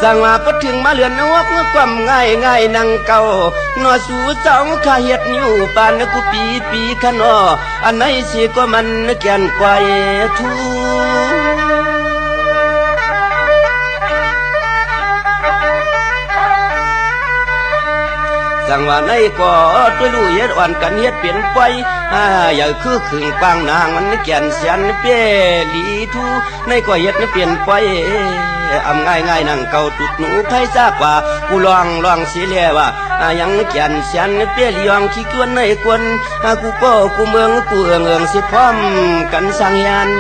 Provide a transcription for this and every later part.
สั่งมาพอถึงมาเลือนนวกความง่ายง่ายนั่งเก่าหนอสู่เจ้าข้าเฮ็ดอยู่ปานกูปีขนออันไหนสิก็มันแก่นกว่าทูสั่งว่าในก็ตัวลู่เฮ็ดอ่อนกันเฮ็ดเปลี่ยนไปอย่าคือขึงกวางนางมันแก่นเสียนเปลีทูในก็เฮ็ดเปลี่ยนไปอำง่ายนั่งเก่าตุดหนูไผซากว่ากูลองสิแลว่ายังแก่นเสียนเปลียงขี้กวนในกวนกูก็กูเมืองกูเอิงสิพร้อมกันสร้างยัน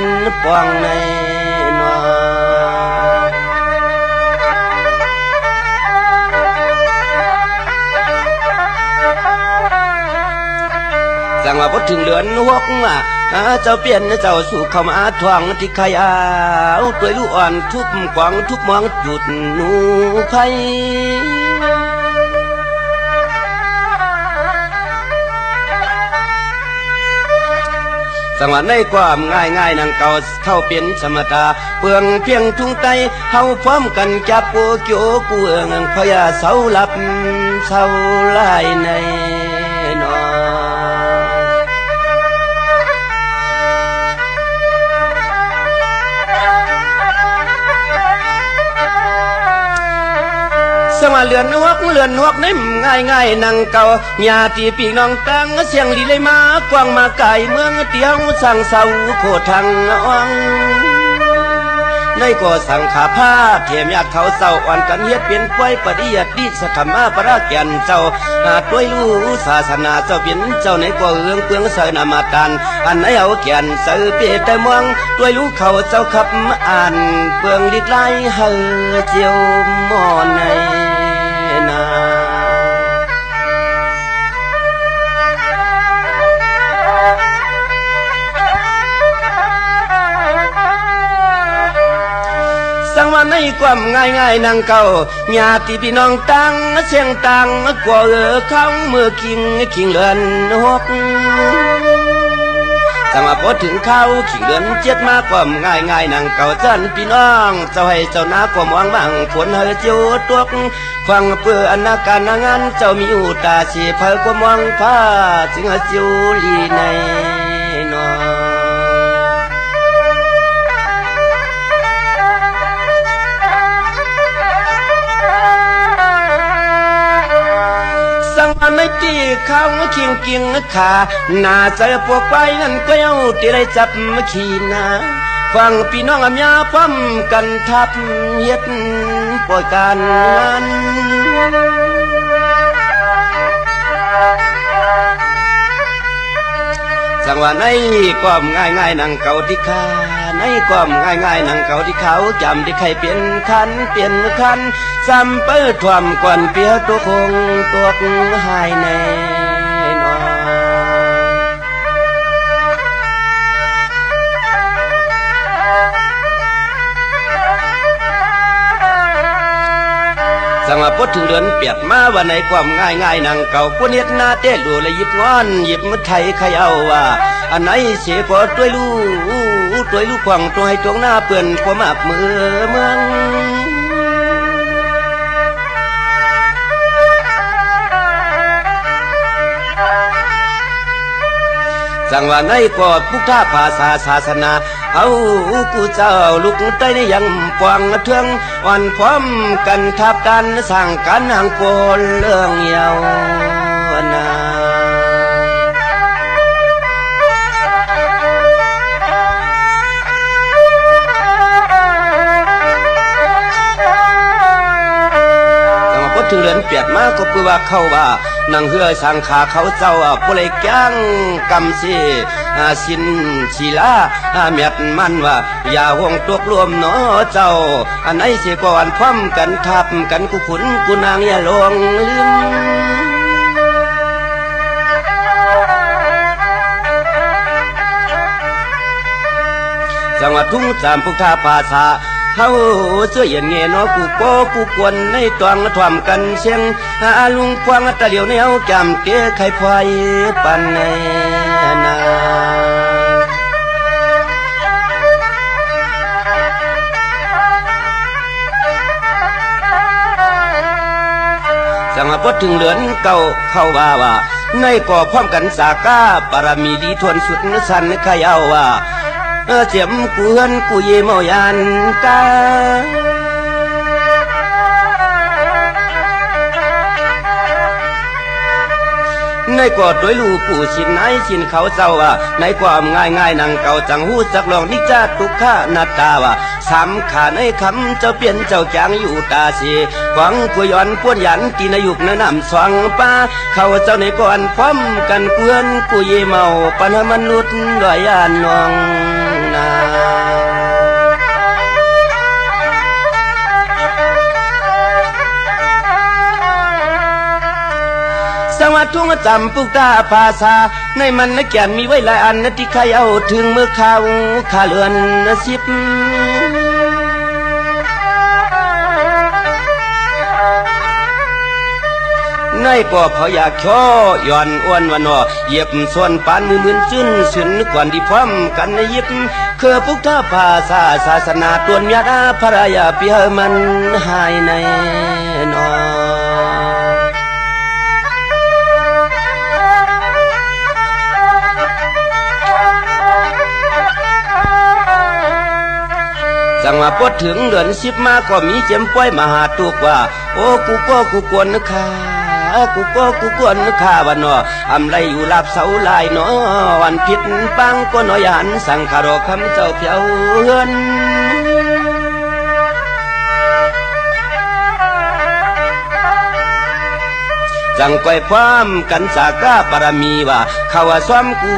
ปองในสั่งว่าพอถึงเดือนหกเจ้าเปลี่ยนเจ้าสู่เข้ามาทวงที่ขยาวตัวลูกอ่อนทุบกวางทุบมองจุดหนูไผ่สั่งว่าในความง่ายนั่งเก่าเข้าเป็นสมถะเปลืองเพียงทุ่งไตเฮาพร้อมกันจับโกโจกูเอิงพยาเสาหลับเสาลายในสมาเลือนนวกนิ่มง่ายนั่งเก่าญาติพี่น้องตั้งเสียงลีเลยมากวางมาไก่เมืองเตียวสั่งเสาโคทางอ่องในก็สั่งขาผ้าเทียมยากเขาเศร้าอ่อนกันเฮ็ดเปลี่ยนป่วยปฏิยัติดิสธรรมาประราแก่นเจ้าด้วยรู้ศาสนาเจ้าเป็นเจ้าในก็เอื้องเปลืองเสนามาตานอันไหนเอาแก่นเสือเปียแต่มองด้วยรู้เขาเจ้าขับอ่านเปลืองลิดไล่เฮอเจียวมอนในสั่งว่าในความง่ายนั่งเก่าญาติพี่น้องตั้งเสียงตั้งกว่าข้างเมื่อคิงเลือนหกสั่งว่าพอถึงเข้าขิงเลือนเจ็ดมาความง่ายนั่งเก่าจันพี่น้องเจ้าให้เจ้านาความวางบังฝนเฮเจียวตวกฟังเพื่ออนาการนางานเจ้ามีอุตาชีเพอความวางผ้าจึงเจียวลีในนอในตีข้าวเคียงกิงขาหน้าใจพวกไปนั่นก็เอาที่ได้จับขี่นาฟังพี่น้องอำยาพร้อมกันทับเฮ็ดปล่อยการงานสั่งว่าในความง่ายนั่งเก่าที่ขาในความง่ายนั่งเก่าที่เขาจำที่ใครเปลี่ยนคันซ้ำเปิดความกวนเปียตัวคงตัวหายในนอสั่งว่าพอถึงเดือนเปียดมาวันในความง่ายนั่งเก่าพวกเน็ดหน้าเต้ดูเลยหยิบงอนหยิบมือไทยขย่าว่าอันไหนเสียก็ตัวลูกควงตัวให้ตรงหน้าเปื่อนความอับมือเมืองสั่งว่าในกอดพุทธภาษาศาสนาเอากูเจ้าลูกใต้ในยังปวงเทืองอ่อนพร้อมกันทับกันสร้างกันห่างโกนเรื่องเยาวนาถึงเดือนเปียดมากก็คือว่าเขาว่านั่งเฮือสังขาเขาเจ้าผู้เลยแก้งกำสีสินชีลาเมียดมันว่าอย่าห่วงตัวรวมเนาะเจ้าอันไหนเสียก่อนพร้อมกันทับกันกูขุนกูนางอย่าลวงลืมจังหวัดทุ่งสามพุทธภาษาเขาเสื้อเย็นเงี้ยน้อกูโก้กูกวนในตวงถ่วมกันเสียงลุงควงตะเหลียวแนวจำเตี้ยไข่พลอยปันในนาส จังมาพดถึงเหลือนเก่าเข้าว่าในก่อพร้อมกันสากาปารมีดีทวนสุดสันขยาวว่าเจียมกูเฮือนกูเยเมายานกาในกอดโดยลูกผู้ชินไหนชินเขาเจ้าว่าในความง่ายนังเก่าจังหูจักลองนิจาตุกขานาตาว่าสำขาในคำเจ้าเปลี่ยนเจ้าจางอยู่ตาสีหวังกุยอนป้วนยันตีนยุกนน้ำสวงป้าเขาเจ้าในก่อนพร้อมกันเพื่อนกุยเมาปนมนุษย์ลอยยานนองนาสวัสดิ์ทุ่งจำปุกตาภาษาในมันนักแก่นมีไว้หลายอันนที่ใครเอาถึงเมื่อเขาขาเลือนสิบในก่อพอยากช่อย่อนอ้วนวันอเหยียบส่วนปานมือมืนซึ้นสึนกวนที่พร้อมกันในยิบคือปุกตาภาษาศาสนาตวนยาดาพระยาเปียมันหายในนอจังว่าพดถึงเดือนสิบมาก็มีเจ็มป้อยมาหาตุกว่าโอ้กูกวนนึกข้ากูกวนนึกข้าวันนออำไรอยู่ลาบเสาลายนอวันผิดปังก็น้อยหันสังขารคำเจ้าเพียวเฮือนจังก้อยพร้อมกันสากาปารมีว่าเขาว่าซ้อมกู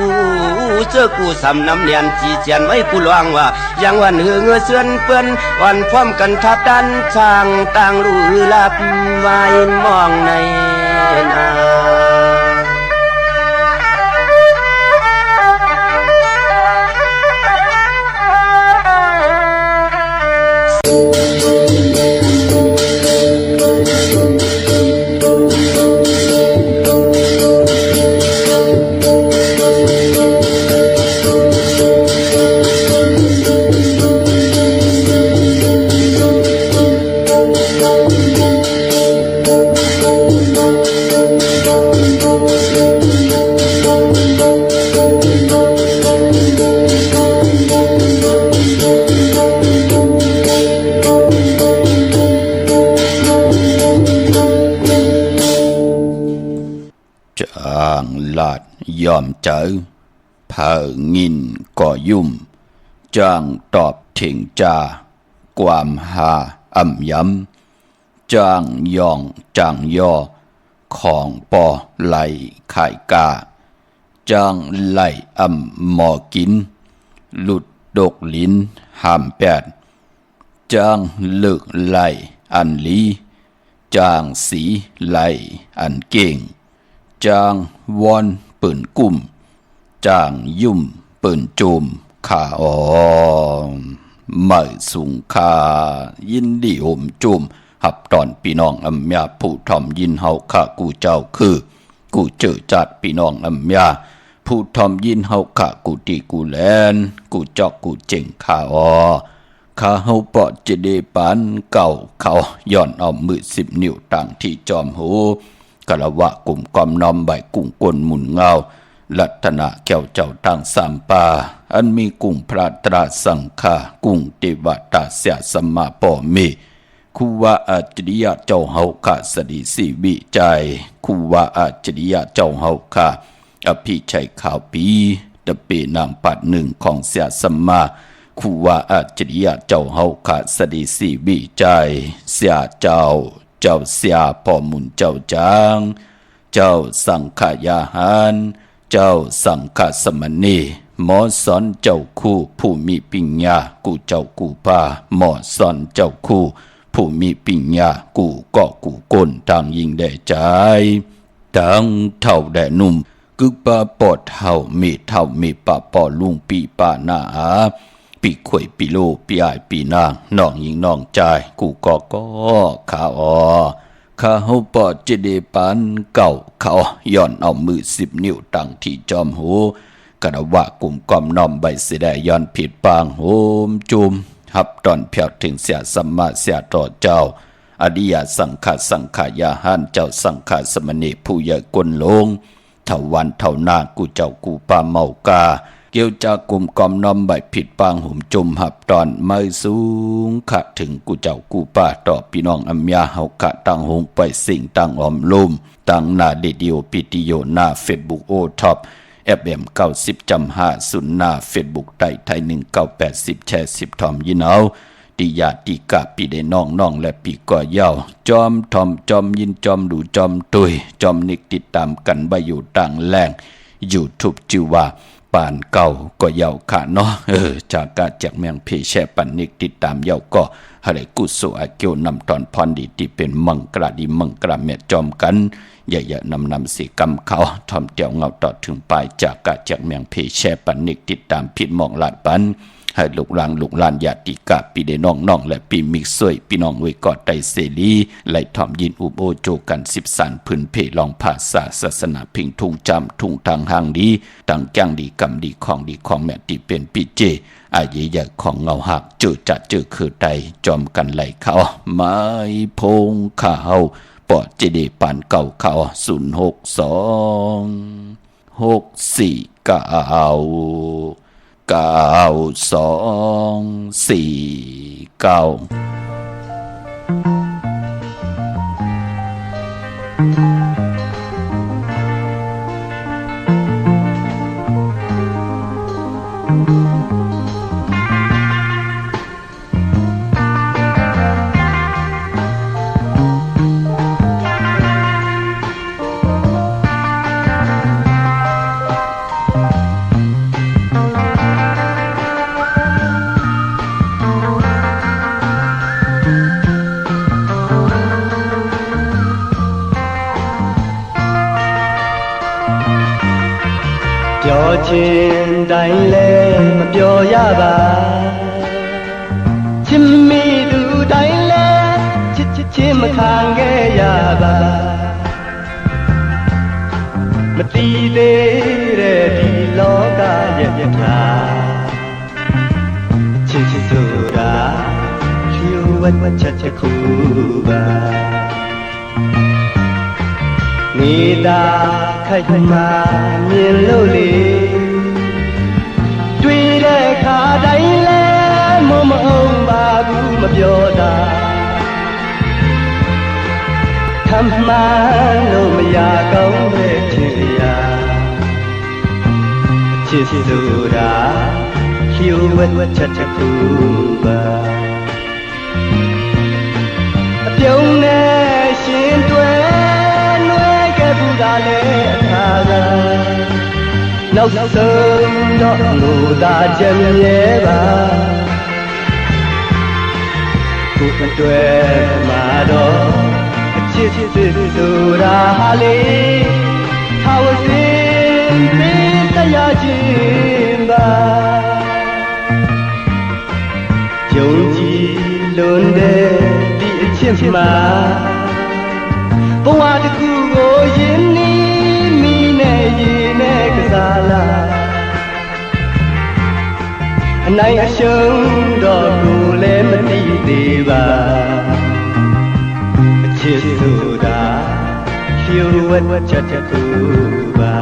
เจอกูสำน้ำเนียนจีเจียนไว้กูลวงว่ายังวันเหือเสือนเปื้อนวันพร้อมกันทับดันช่างต่างรู้ลับไว้มองในนาลาดยอมเจอเผางินก่อยุ่มจ้างตอบถิงจาความหาอ่ำย้ำจ้างยองจ้างย่อของปอไหลขายกาจ้างไหลอ่ำหมอกินหลุดดกลิ้นห้ามแปดจ้างเลิกไหลอันลีจ้างสีไหลอันเก่งจางวอนปืนกุ่มจางยุ่มปืนจูมขาอ่อนไม่สูงคายินดีโอมจูมหับตอนพี่น้องอำยาผู้ทอมยินเฮาข้ากูเจ้าคือกูเจอจัดพี่น้องอำยาผู้ทอมยินเฮาข้ากูตีกูแลนกูจอกกูเจ๋งขาอ่อข้าเฮาปอดจะได้ปานเก่าเขาย้อนเอามือ10 นิ้วต่างที่จอมหูกะละวะกลุ่มกอมนอมใบกุ้งกวนหมุนเงาลัตนะแก้วเจ้าตั้งสามปาอันมีกุ้งพระตราสังฆากุ้งเทวตาเสียสมมาปอเมคูวาอาจริยะเจ้าเฮาข้าสดีสีวิจัยคูวาอาจริยะเจ้าเฮาข้าอภิชัยข่าวปีตะเปนามปัดหนึ่งของเสียสมมาคูวาอาจริยะเจ้าเฮาข้าสดีสีวิจัยเสียเจ้าเสียพ่อมุนเจ้าจางเจ้าสังขยาหารเจ้าสังฆสมณีหมอสอนเจ้าคู่ผู้มีปัญญากูเจ้ากูพาหมอสอนเจ้าคู่ผู้มีปัญญากูก็กูก้นทางยิงได้ใจทั้งเท่าแด่นุ่มกึกปาปอดเท่ามีปะปอลุงปีปาหน้าปีข่วยปีโลปีอายปีนางน้องยิงน้องใจกูก็ข้าอ๋อข้าเฮาปอดจะได้ปานเก่าเขาย้อนเอามือ10 นิ้วตั้งที่จอมหูกระวะกลุ่มกอมน้อมใบเสดย้อนผิดปางโหมจุมหับตอนเพียวถึงเสียสัมมาเสียต่อเจ้า อริยสังฆสังขายาหานเจ้าสังฆสมณีผู้ใหญ่กวนลงเท่าวันเท่านากูเจ้ากูปาเมากาเกี่ยวจากกลุ่มกอมน้อมใบผิดปางหุ่มจุมหับตอนไม่สูงขะถึงกูเจ้ากูป้าต่อพี่น้องอัมยาเฮาขะตั้งหงไปสิ่งตั้งออมลุ่มตั้งหน้าเดดิโอปิติโยหน้าเฟซบุ๊กโอท็อปFM 90.5หน้าเฟซบุ๊กไทย1980แชร์10ทอมยินเอาติญาติกะปีได้น้องและปีก่อเย้าจอมทอมจอมยินจอมดูจอมตุยจอมนิกติดตามกันบ่อยู่ต่างแหล่ง YouTube ชื่อว่าป่านเก่าก็เย้าค่ะเนาะจากกะจากเมืองเพแช่ปันนิกติดตามเย้าก็ให้กุศลอาเกียวนำตอนพรดีที่เป็นมังกราดีมังกราแม่จอมกันอย่านำสิกรรมเขาทอมเตียวเงาต่อถึงปลายจากกะจากเมืองเพแช่ปันนิกติดตามผิดมองลาดปันให้ลูกหลานญาติกะปีได้น้องและปีมิกซวยพี่น้องไว้กอดไตเสรีไหลทอมยินอุบโอโจกัน10สารพื้นเพลองภาษาศาสนาพิงทุ่งจำทุ่งทางห่างดีตั้งจ้างดีกรรมดีของแม่ที่เป็นปีเจอาเยใหญ่ของเงาหักเจอจัดเจอคือใดจอมกันไหลเขาไม้พงข้าวปอดเจดีปานเก่าเขาပြောခြင်းတိုင်းလဲမပြောရပါချစ်မိသူတိုင်းလဲချစ်ချင်းမခံခဲ့ရပါမတည်သေးတဲ့ဒီလောကရဲ့ယထာချစ်ဆိုတာဖြူဝတ်ချက်ခုပါနေတာခိုက်မှမြင်လို့လေတွေ့တဲ့ခါတိုင်းလဲမအောင်ပါဘူးမပြောတာထမ်းမှန်းလို့မရကောင်းတဲ့ချစ်ရာချစ်ဆိုတာဖြူဝတ်ချက်ခုပါအပြုံးနဲ့ရှင်တွဲဒါလည်းအခါကနောက်ဆုံးတော့ငိုသာကြံမြဲပါကိုယ်အတွက်မှာတော့အချစ်ဆိုတာဟာလေထာဝစင်ပေးတရားခြင်းပါယုံကြည်လွန်တဲ့ဒီအချစ်မှာဘဝတစ်ခုကိုယဉ်နီးမိနဲ့ရင်နဲ့ကစားလာအနိုင်အရှုံးတော့ကိုလည်းမသိသေးပါအချစ်ဆိုတာဖြူဝတ်ချက်ခုပါ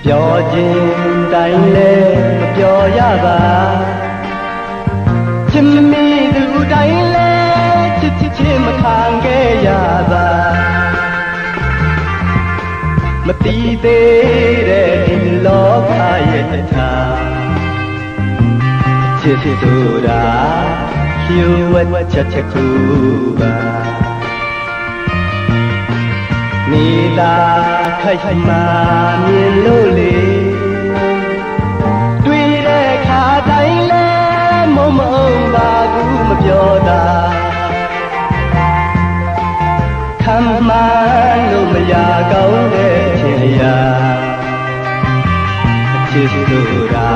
ပြောခြင်းတိုင်းလဲမပြောရပါချစ်မိသူတိုင်းလဲချစ်ချင်းမခံခဲ့ရပါမတည်သေးတဲ့ဒီလောကရဲ့တထာချစ်ဆိုတာဖြူဝတ်ချက်ခုပါနေတာခိုက်မှမြင်လို့လေတွေ့တဲ့ခါတိုင်းလဲမအောင်ပါဘူးမပြောတာထ မှန်လို့မရကောင်းတဲ့အချင်းအရာအချစ်ဆိုတာ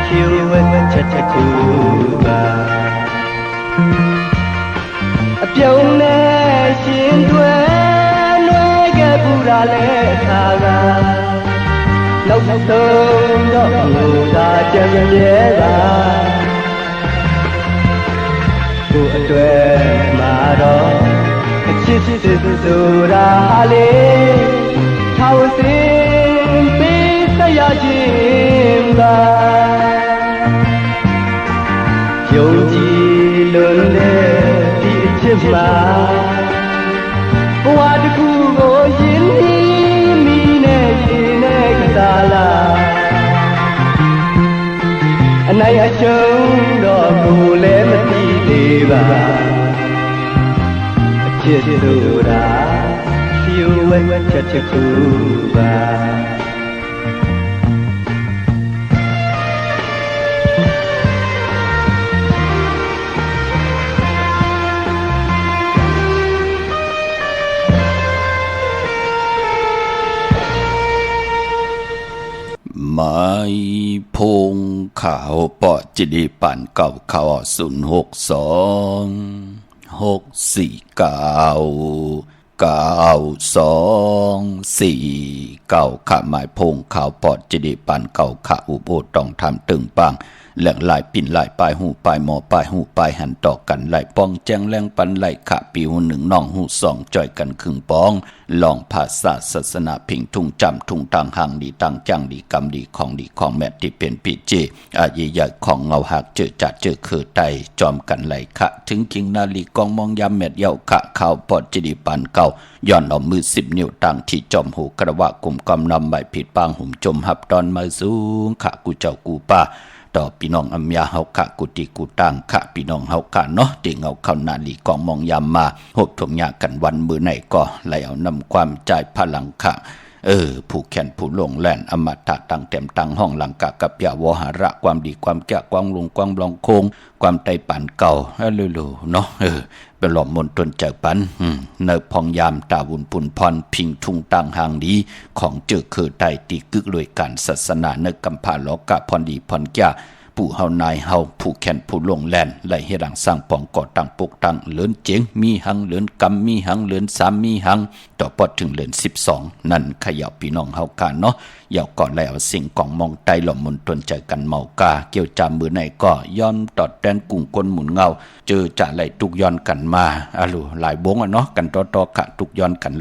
ဖြူဝဲချက်တစ်ခုပါအပြုံးနဲ့ရှင်တွေနှွဲခဲ့ပူတာလဲခါကနောက်ဆုံးတော့ငိုသာကြံမြဲတာကိုအတွေ့မှာတော့အချစ်ဆိုတာလေထောက်စင်ပေးစရာခြင်းပါယုံကြည်လွန်တဲ့ဒီအချစ်မှာဘဝတစ်ခုကိုရင်မိနဲ့ရင်နဲ့ကစားလာအနိုင်အရှုံးတော့ကိုလည်းမသိသေးပါအချစ်ဆိုတာဖြူဝဲချက်တစ်ခုပါไม่พงข่าวปอจิดีปันเก่าข่าว06264924ข่าหมายพงข่าวปอจิดีปันเก่าข่าอุโบต้องทำตึงปังแหลงลายปิ่นลายปลายหูปลายหมอปลายหูปลายหันต่อกันลายปองแจงแรงปันลายขะปีหูหนึ่งน้องหูสองจ่อยกันครึ่งปองลองภาษาศาสนาพิงทุ่งจำทุ่งทางห่างดีตังจังดีกำดีของแม่ที่เป็นปีเจอาเยใหญ่ของเงาหักเจอจัดเจอคือไตจอมกันลายขะถึงคิงนาลีกองมองยามเม็ดเยาขะข่าวปอดจิดีปันเก่าย้อนเอามือ10 นิ้วตั้งที่จอมหูกระวะกลุ่มกำนำใบผิดปางหุ่มจมหับตอนมาสูงขะกูเจ้ากูป้าต่อพี่น้องอัมยาเฮาขะกุติกูตังขะพี่น้องเฮาขะเนาะเด็กเงาเข้านาลีกองมองยามมาหบถมยากันวันมือไหนก็ไหลเอานำความใจพลังขะผู้แขนผู้ลงแล่นอมตะตั้งเต็มตั้งห้องหลังกะกับยาวหาระความดีความแก่ความลงความบลองโคงความไตปั่นเก่าลูเนาะเป็นหลอมมนตนเจอปันเนอพองยามตาวุนปุนพรพิงทุ่งตังหางดีของเจอคือไตตีกึกรวยการศาสนาเนกำพาลอกะพรดีพรแก่ผู้เฮานายเฮาผู้แขนผู้ลงแลนไหลเฮดังสร้างปองก่อตั้งปกตั้งเลือนเจ๋งมีหังเลือนกำมีหังเลือน3มีหังต่อปอดถึงเลือน12นั่นขยับพี่น้องเฮากันเนาะยาวก่อนแล้วสิ่งของมองไตหล่อมมนตนใจกันเมากาเกี่ยวจามมือไหนก็ย้อนตอดแดนกุ้งก้นหมุนเงาเจอจะไหลตุกย้อนกันมาหลายบงเนาะกันต่อขะตุกย้อนกัน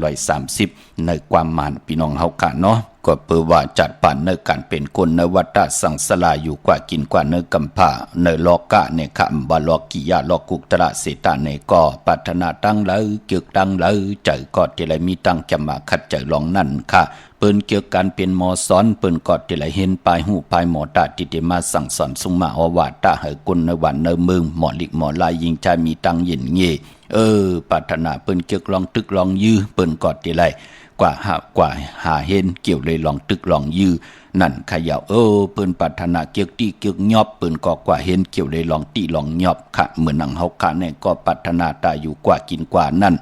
130ในความหมานพี่น้องเฮากันเนาะก็เปิดว่าจัดป่านเนการเป็นคนในวัฏสังสลาอยู่กว่ากินกว่าเนกำพาในโลกะในคำบาลอกิยาลอกุกตระเสตาในก็ปัฒนาตั้งเลยเกี่ยวตั้งเลยใจก็ที่ไรมีตั้งจะมาขัดใจลองนั่นค่ะเปิ้นเกี่ยวกันเป็นหมอสอนเปิ้นก็ที่ไรเห็นปลายหูปลายหมอตาติติมาสั่งสอนสุมาอวาตาเหกุลในวันในเมืองหมอลิกหมอลายยิงใจมีตั้งเย็นเงี้ปัฒนาเปิ้นเกี่ยวลองตึกลองยื้อเปิ้นก็ที่ไรกว่าหาเห็นเกี่ยวเลยลองตึกลองยื้อนั่นขยาวเปิ้นปัฒนาเกี่ยวตีเกี่ยวยอบเปิ้นก็กว่าเห็นเกี่ยวเลยลองตีลองยอบค่ะเหมือนหนังเฮาค่ะเนี่ยก็ปัฒนาตาอยู่กว่ากินกว่านั่น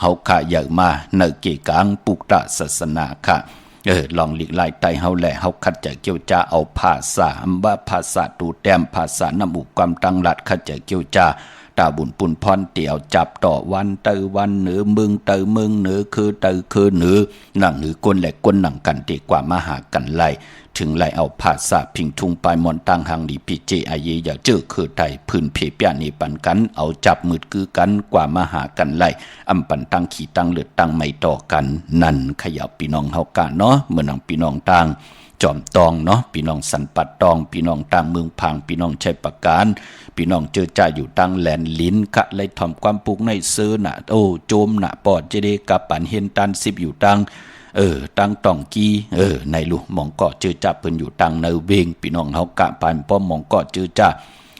เฮาค่ะใหญ่มาในเกกางปุกตะศาสนาค่ะลองหลีกลายไตเฮาแหละเฮาคัดจะเกี่ยวจาเอาภาษาว่าภาษาตูแต้มภาษานำอุความตั้งหลัดคัดจะเกี่ยวจาตาบุญปุนพรเตี่ยวจับต่อวันเตอวันเหนือมึงเตอมึงเหนือคือเตอคือเหนือหนังเหนือก้นและก้นหนังกันดีกว่ามาหากันไล่ถึงไล่เอาภาษาพิงทุงปลายมอนตังหังดีพิเจอาเยอยากเจอคือไทยพื้นเพเปียนี่ปันกันเอาจับมืดคือกันกว่ามาหากันไล่อำปันตั้งขี่ตั้งเลือดตั้งไม่ต่อกันนั่นขยับพี่น้องเฮากะเนาะเหมือนหนังพี่น้องต่างจอมตองเนาะพี่น้องสันปัดตองพี่น้องต่างเมืองพังพี่น้องชัยประการพี่น้องเจอจ่าอยู่ตั้งแหลนลิ้นกะเลยทำความปลูกในเสื้อน่ะโจมน่ะปอดเจเดกับปันเฮนตัน10อยู่ตั้งตั้งตองกีในลูกมองเกาะเจอจ่าเพิ่นอยู่ตั้งในเวงพี่น้องเฮากะปันป้อมมองเกาะเจอจ่า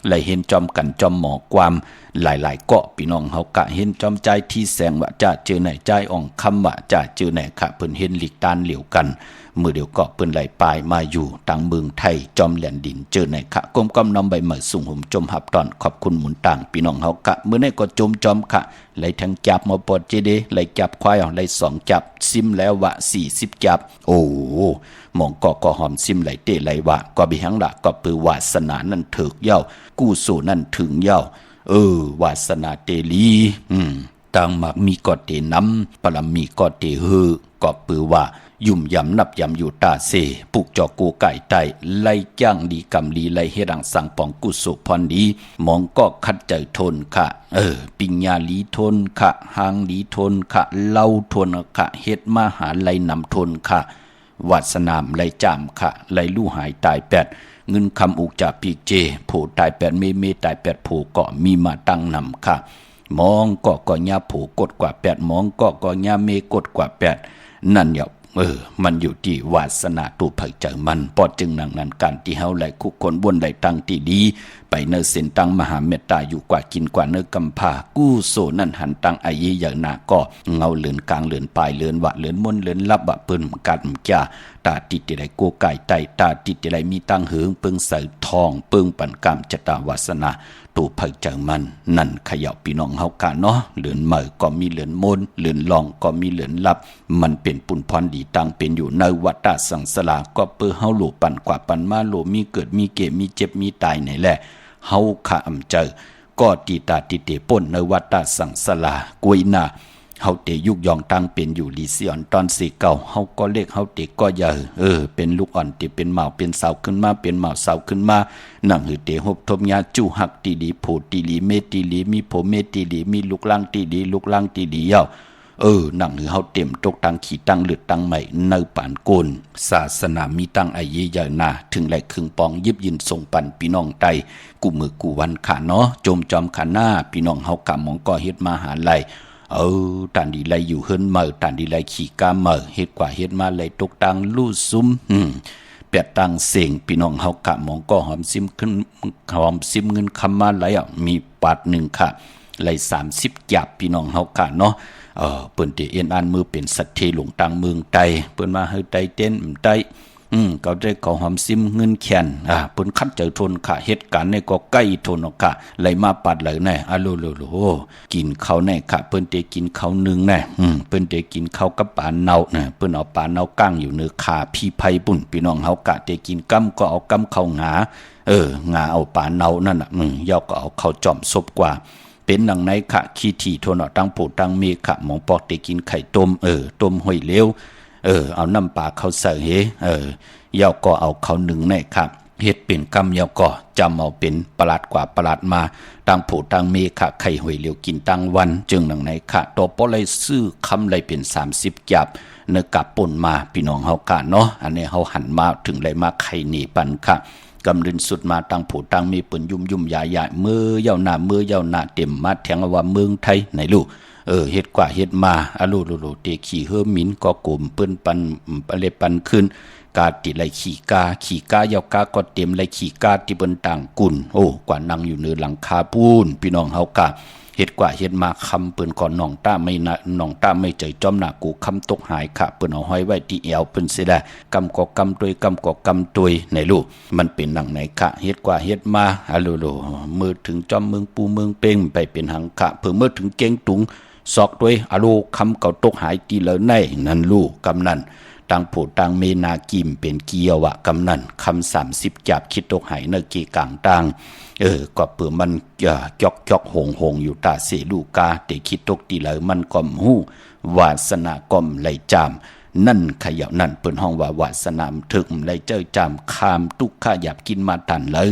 ไหลเห็นจอมกันจอมหมอความหลายๆเกาะพี่น้องเฮากะเห็นจอมใจที่แสงว่าจะเจอไหนใจอ่องคำว่าจะเจอไหนค่ะเพิ่นเห็นหลีกตานเหลียวกันมือเดียวเกาะเปิ้นไหลปลายมาอยู่ตังเมืองไทยจอมแหลนดินเจอไหนค่ะก้มกำนำใบเหมยสุ่งหุ่มจมหับตอนขอบคุณหมุนต่างพี่น้องเฮากะมื้อนี้ก็จมจอมค่ะไหลทั้งจับมาปอดเจเดไหลจับควายไหล2จับซิมแล้ววะ40จับโอ้หมองก็หอมซิมไหลเตไหลวะก็บิหังละก็ปือวาสนานั่นถึกเย้ากู้สู่นั่นถึงเย้าวาสนาเตลีต่างมักมีก็เตนำปรมีก็เตฮือก็ปือว่ายุ่มยำนับยำอยู่ตาเสปุกจอกูไก่ไตไล่จ้างดีกำลีไล่เฮดังสังปองกุสุพรดีมองก็คัดใจทนค่ะปิญญาลีทนค่ะหางลีทนค่ะเล่าทนค่ะเฮ็ดมาหาไล่นำทนค่ะวาสนามไล่จามค่ะไล่ลู่หายตายแปดเงินคำอุกจากปีเจผูตายแปดเมตายแปดผูก็มีมาตั้งนำค่ะมองก็ญาผูกดกว่าแปดมองก็ญาเมกดกว่าแปดนั่นอย่ามันอยู่ที่วาสนาตูเผยเจอมันปอดจึงนั้นการที่เฮาไหลคุกคนบนไหลตังที่ดีไปเนเส้นตังมหาเมตตาอยู่กว่ากินกว่าเนื้อกำพากู้โซนั่นหันตังไอเยอย่างหนาก็เงาเลือนกลางเลือนปลายเลือนวะเลือนมนเลือนลับบะเปิ้นกัดจ้าตาติดที่ไรโกไก่ไตตาติดที่ไรมีตังเหิงเปิงใส่ทองเปิงปันกรรมจตาวาสนาตูเผยเจอมันนั่นขยับพี่น้องเฮากะเนาะเลือนเหมยก็มีเลือนมนเลือนลองก็มีเลือนลับมันเป็นปุญพรดีตังเป็นอยู่ในวัฏสังสารก็เปื้อเฮาหลูปันกว่าปันมาโลมีเกิดมีเกมีเจ็บมีตายไหนแหละเฮาขะอำเจอก็ตีตาติเตป่นในวัฏสังสารกวยนาเฮาเตยุกยองตั้งเป็นอยู่ลีซิออนตอนสีเก่าเฮาก็เล็กเฮาเตก็ใหญ่เป็นลูกอ่อนที่เป็นเหมาเป็นเสาขึ้นมาเป็นเหมาเสาขึ้นมานั่งหือเตหบทมยาจูหักตีดีโพตีลีเมตีลีมีโพเมตีลีมีลูกล่างตีดีลูกล่างตีดีเย้านั่งหือเฮาเต็มตกตังขี่ตังเลือดตังใหม่ในปานโกนศาสนามีตังไอเยใหญ่นาถึงไหลครึ่งปองยิบยินส่งปันพี่น้องไตกูมือกูวันขาเนาะจมจอมขาหน้าพี่น้องเฮากะมองก็เฮ็ดมาหาไหลตันดีไลอยู่เฮิรนเมื่อตันดีไลขี่กาเมื่อเฮ็ดกว่าเฮ็ดมาไหลตกตังลู่ซุ้มเปียดตังเสียงพี่น้องเฮากะมองก็หอมซิมขึ้นหอมซิมเงินคำมาไหลมีปาดหนึ่งค่ะไหล30จับพี่น้องเฮากะเนาะเปิ้นที่เอ็นอันมือเป็นสัตว์ที่หลงตังเมืองไตเปิ้นมาเฮาไตเต้นไตเขาได้ขอหอมซิมเงินแขนเปิ้นคัดเจอทนค่ะเหตุการณ์นี่ก็ใกล้ทนค่ะไหลมาปัดเลยแน่โลกินข้าวแน่ค่ะเปิ้นได้กินข้าวนึงแน่เปิ้นได้กินข้าวกับปลาเนาน่ะเปิ้นเอาปลาเนาก้างอยู่เนื้อขาพี่ไผปุ่นพี่น้องเฮากะได้กินกำก็เอากำเข้าหงางาเอาปลาเนานั่นน่ะย่อก็เอาเข้าจอมซบกว่าเป็นดังในค่ะขี้ถี่ทนตั้งปูตั้งเมค่ะหมองปอกได้กินไข่ต้มต้มห้อยเหลวเอาน้ำปลาเข้าใส่ย่อก็เอาเขาหนึ่งในครับเฮ็ดเป็นกำย่อก็จำเอาเป็นประหลาดกว่าประหลาดมาตั้งผู้ตั้งเมฆะไข่หวยเหลียวกินตั้งวันจึงดังไหนค่ะตัวปอเลยซื้อคำเลยเป็น30จับเนื้อกับป่นมาพี่น้องเฮากะเนาะอันนี้เฮาหันมาถึงเลยมาไข่หนีปันค่ะกำลินสุดมาตั้งผู้ตั้งมีปืนยุ่มใหญ่ๆมือยาวหน้ามือยาวหน้าเต็มมาแทงว่าเมืองไทยไหนลูกเฮ็ดกว่าเฮ็ดมาโลเตขี่เฮือมินก็กลมเปิ้นปันอะไรปันขึ้นกาติไหลขี่กายาวกาก็เต็มไหลขี่กาที่เปิ้นต่างกุ่นกว่านั่งอยู่เหนือหลังคาปูนพี่น้องเฮากะเฮ็ดกว่าเฮ็ดมาคำเปิ้นก่อนน้องต้าไม่ใจจอมหน้ากูคำตกหายค่ะเปิ้นเอาห้อยไว้ที่แอวเปิ้นสิได้กำก็กำตุยในลูกมันเป็นหนังไหนค่ะเฮ็ดกว่าเฮ็ดมาโลมือถึงจอมเมืองปูเมืองเป้งไปเป็นหังค่ะเพิ่นเมื่อถึงเก่งตุงซอกด้วยคำเก่าตกหายตีเลยในนั่นลูกกำนันตังผู้ตังเมนากิมเป็นเกียวะกำนันคำ30จับคิดตกหายเนกีกลางตังก็เปื่อมันจอกหงอยู่ตาเสลูกาแต่คิดตกตีเลยมันก่อมหูวาสนาก่อมไหลจามนั่นขยับนั่นเปิ้นห้องว่าวาสนามถึกไหลเจ้าจามคามตุกข้าหยับกินมาตันเลย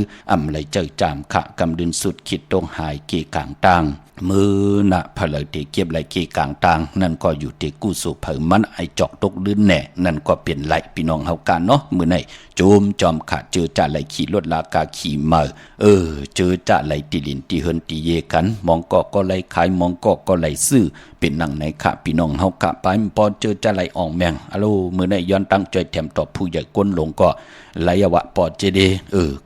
ไหลเจ้าจามขะกำดินสุดคิดตกหายเกกลางตัง มือนะผเลยตีเก็บไหลเกกลางต่างนั่นก็อยู่ที่กู้สู่เผอมันไอจอกตกลื่นแหน่นั่นก็เป็นไหลพี่น้องเฮากันเนาะมือไหนโจมจอมขาดเจอจ่าไหลขี่รถลากาขี่มาเจอจ่าไหลตีลินตีเฮินตีเยกันมองก็ไหลขายมองก็ไหลซื้อเป็นนั่งในค่ะพี่น้องเฮากะไปพอเจอจ่าไหลอ่องแมงอะโลมือไหนย้อนตั้งใจแถมตอบผู้ใหญ่ก้นลงก็ไหลวะปอเจเด